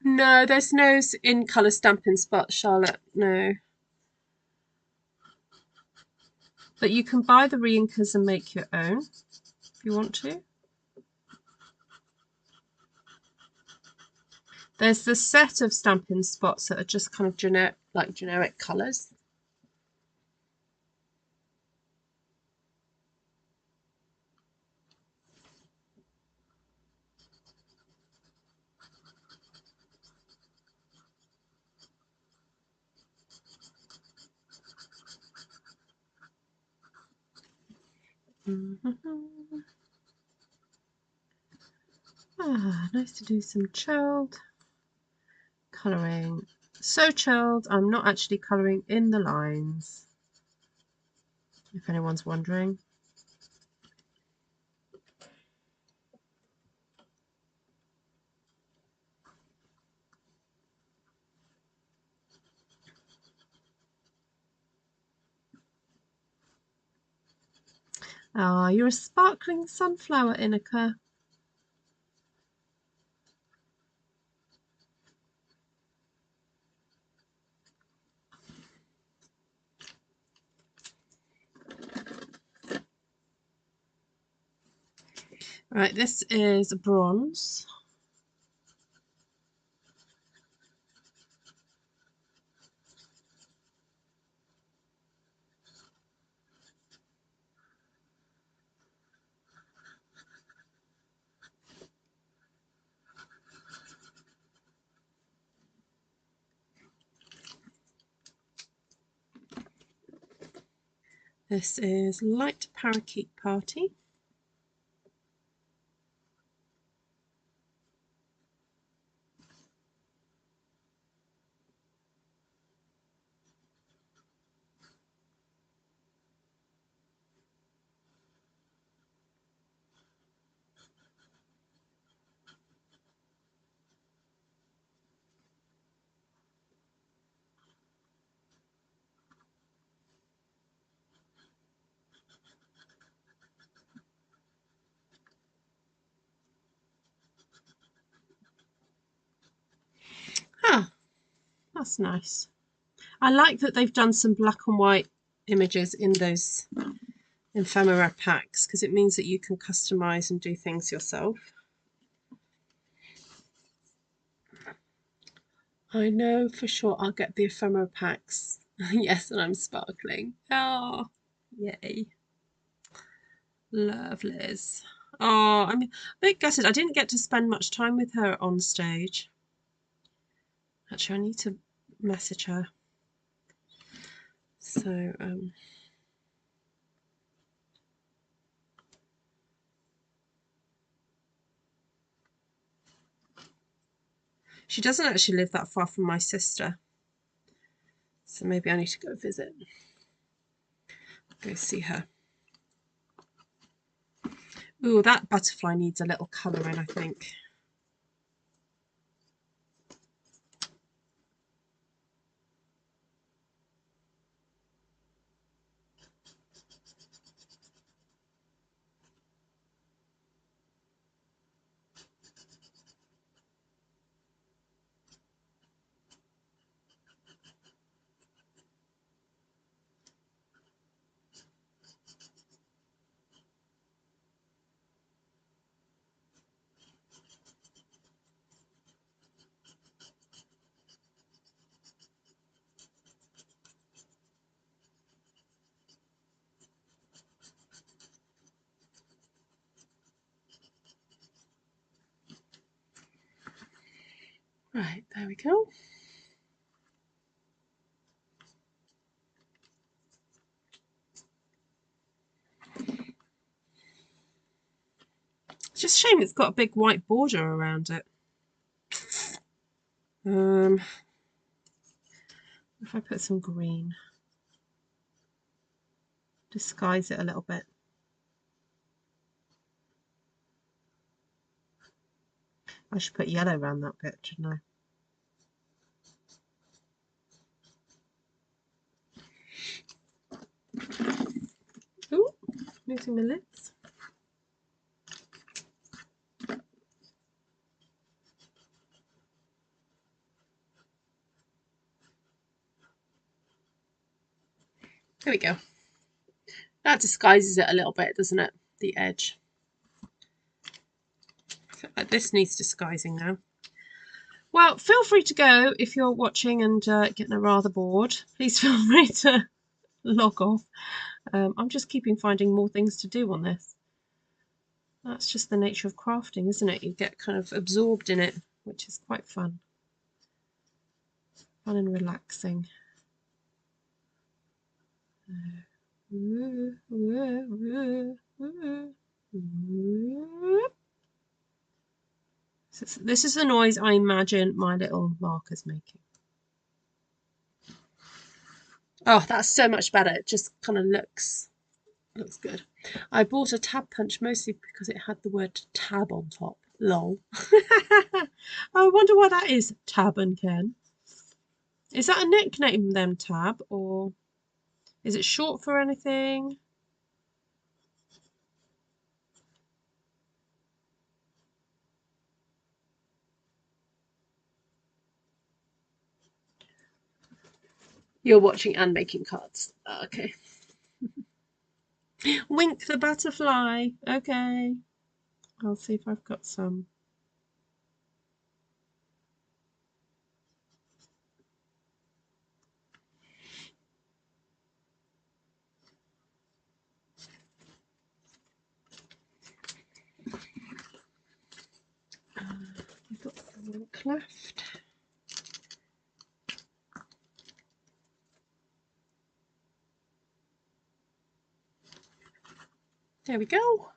No, there's no in colour Stampin' Spot, Charlotte. No. But you can buy the reinkers and make your own if you want to. There's the set of Stampin' Spots that are just kind of generic colours. Ah, nice to do some chilled colouring. So chilled, I'm not actually colouring in the lines, if anyone's wondering. Ah, you're a sparkling sunflower, Inika. Right, this is bronze. This is Light Parakeet Party. Ah, that's nice. I like that they've done some black and white images in those ephemera packs because it means that you can customize and do things yourself. I know for sure I'll get the ephemera packs. Yes, and I'm sparkling. Oh, yay. Love Liz. Oh, I'm a bit gutted. I didn't get to spend much time with her on stage. Actually, I need to message her. So, she doesn't actually live that far from my sister. So maybe I need to go visit. Go see her. Ooh, that butterfly needs a little colouring, I think. Right, there we go. It's just a shame it's got a big white border around it. If I put some green, disguise it a little bit. I should put yellow around that bit, shouldn't I? Ooh, losing my lips. There we go. That disguises it a little bit, doesn't it? The edge. This needs disguising now. Well, feel free to go if you're watching and getting rather bored. Please feel free to log off. I'm just finding more things to do on this. That's just the nature of crafting, isn't it? You get kind of absorbed in it, which is quite fun. Fun and relaxing. This is the noise I imagine my little marker's making. Oh, that's so much better. It just kind of looks good. I bought a tab punch mostly because it had the word tab on top. Lol. I wonder why that is, Tab and Ken. Is that a nickname then, Tab, or is it short for anything? You're watching and making cards. Oh, okay. Wink the butterfly. Okay. I'll see if I've got some. I've got some ink left. There we go.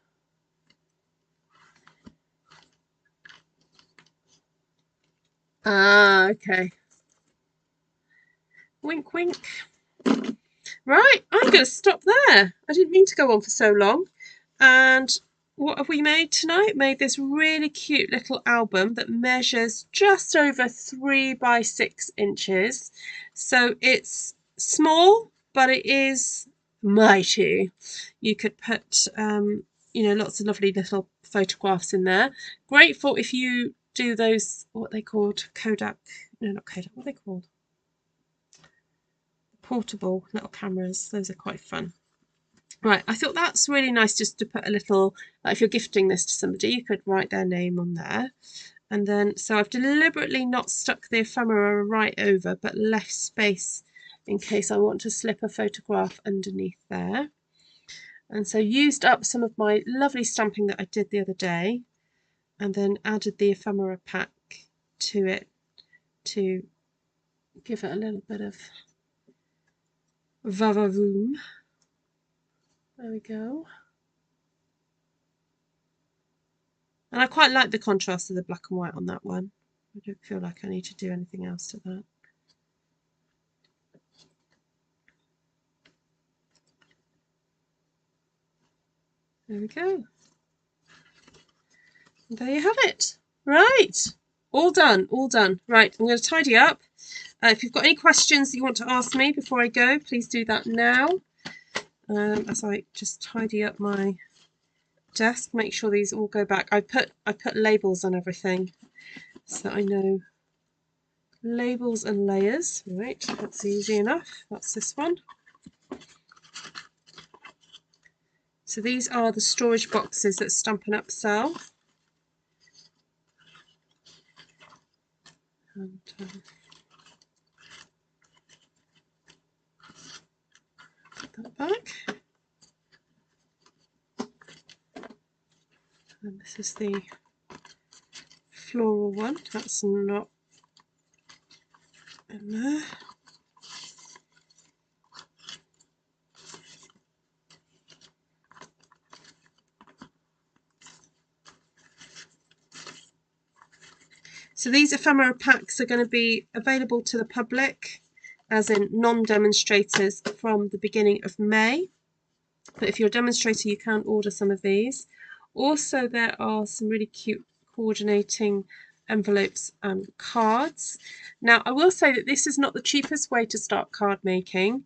Ah, okay. Wink, wink. Right, I'm going to stop there. I didn't mean to go on for so long. And what have we made tonight? Made this really cute little album that measures just over 3 by 6 inches. So it's small, but it is mighty. You could put, you know, lots of lovely little photographs in there. Great for if you do those, what they called, Kodak, no, not Kodak, what are they called? Portable little cameras. Those are quite fun. Right, I thought that's really nice just to put a little, like if you're gifting this to somebody, you could write their name on there. And then, so I've deliberately not stuck the ephemera right over, but left space in case I want to slip a photograph underneath there. And so used up some of my lovely stamping that I did the other day, and then added the ephemera pack to it to give it a little bit of va-va-voom. There we go. And I quite like the contrast of the black and white on that one. I don't feel like I need to do anything else to that. There we go. And there you have it. Right. All done. All done. Right. I'm going to tidy up. If you've got any questions that you want to ask me before I go, please do that now. As I just tidy up my desk, make sure these all go back. I put labels on everything so that I know labels and layers. Right, that's easy enough. That's this one. So these are the storage boxes that Stampin' Up sell. And, put that back. And this is the floral one. That's not in there. So these ephemera packs are going to be available to the public, as in non-demonstrators, from the beginning of May. But if you're a demonstrator, you can order some of these. Also, there are some really cute coordinating envelopes and cards. Now, I will say that this is not the cheapest way to start card making.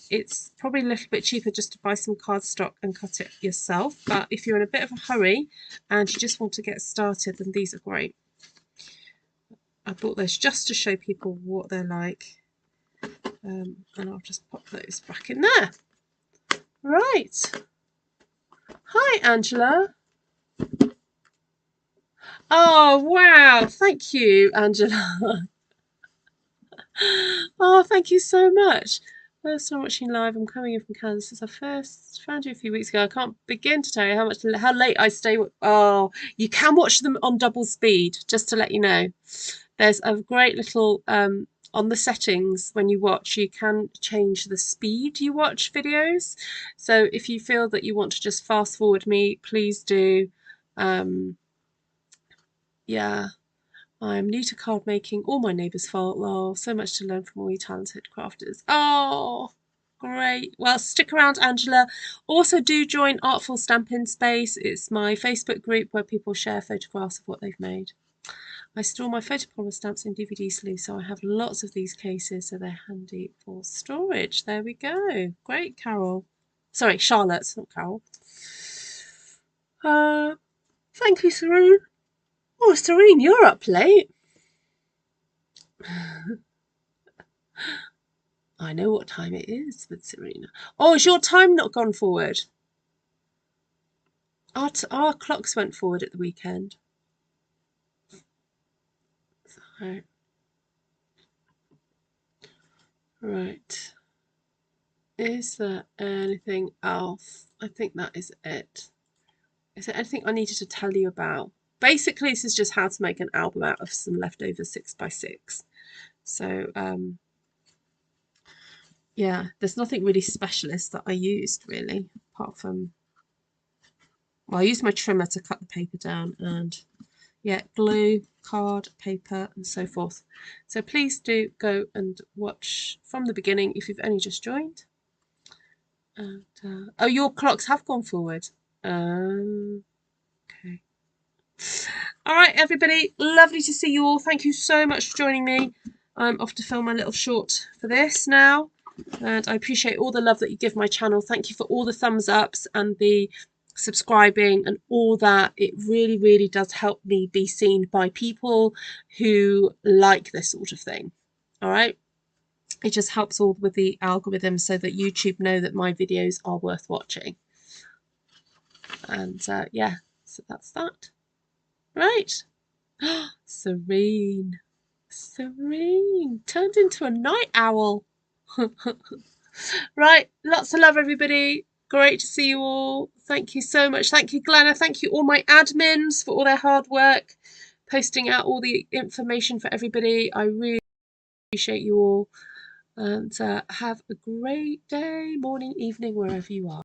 It's probably a little bit cheaper just to buy some cardstock and cut it yourself. But if you're in a bit of a hurry and you just want to get started, then these are great. I bought those just to show people what they're like. And I'll just pop those back in there. Right. Hi, Angela. Oh, wow. Thank you, Angela. Oh, thank you so much. First time watching live. I'm coming in from Kansas since I first found you a few weeks ago. I can't begin to tell you how late I stay. Oh, you can watch them on double speed, just to let you know. There's a great little on the settings when you watch, you can change the speed you watch videos. So if you feel that you want to just fast forward me, please do. Yeah, I'm new to card making. All my neighbours' fault. Oh, so much to learn from all you talented crafters. Oh, great. Well, stick around, Angela. Also, do join Artful Stampin Space. It's my Facebook group where people share photographs of what they've made. I store my photopolymer stamps in DVD sleeves, so I have lots of these cases, so they're handy for storage. There we go. Great, Carol. Sorry, Charlotte, not Carol. Thank you, Serene. Oh, Serene, you're up late. I know what time it is with Serena. Oh, is your time not gone forward? Our clocks went forward at the weekend. So, right. Is there anything else? I think that is it. Is there anything I needed to tell you about? Basically, this is just how to make an album out of some leftover 6x6. So, yeah, there's nothing really specialist that I used, really, apart from Well, I use my trimmer to cut the paper down, and yeah, glue, card, paper, and so forth. So please do go and watch from the beginning if you've only just joined. And oh, your clocks have gone forward. Okay. All right, everybody. Lovely to see you all. Thank you so much for joining me. I'm off to film my little short for this now. And I appreciate all the love that you give my channel. Thank you for all the thumbs ups and the subscribing and all that. It really, really does help me be seen by people who like this sort of thing. All right. It just helps all with the algorithm so that YouTube know that my videos are worth watching. And yeah, so that's that. Right. Serene. Serene. Turned into a night owl. Right. Lots of love, everybody. Great to see you all. Thank you so much. Thank you, Glenna. Thank you all my admins for all their hard work, posting out all the information for everybody. I really appreciate you all. And have a great day, morning, evening, wherever you are.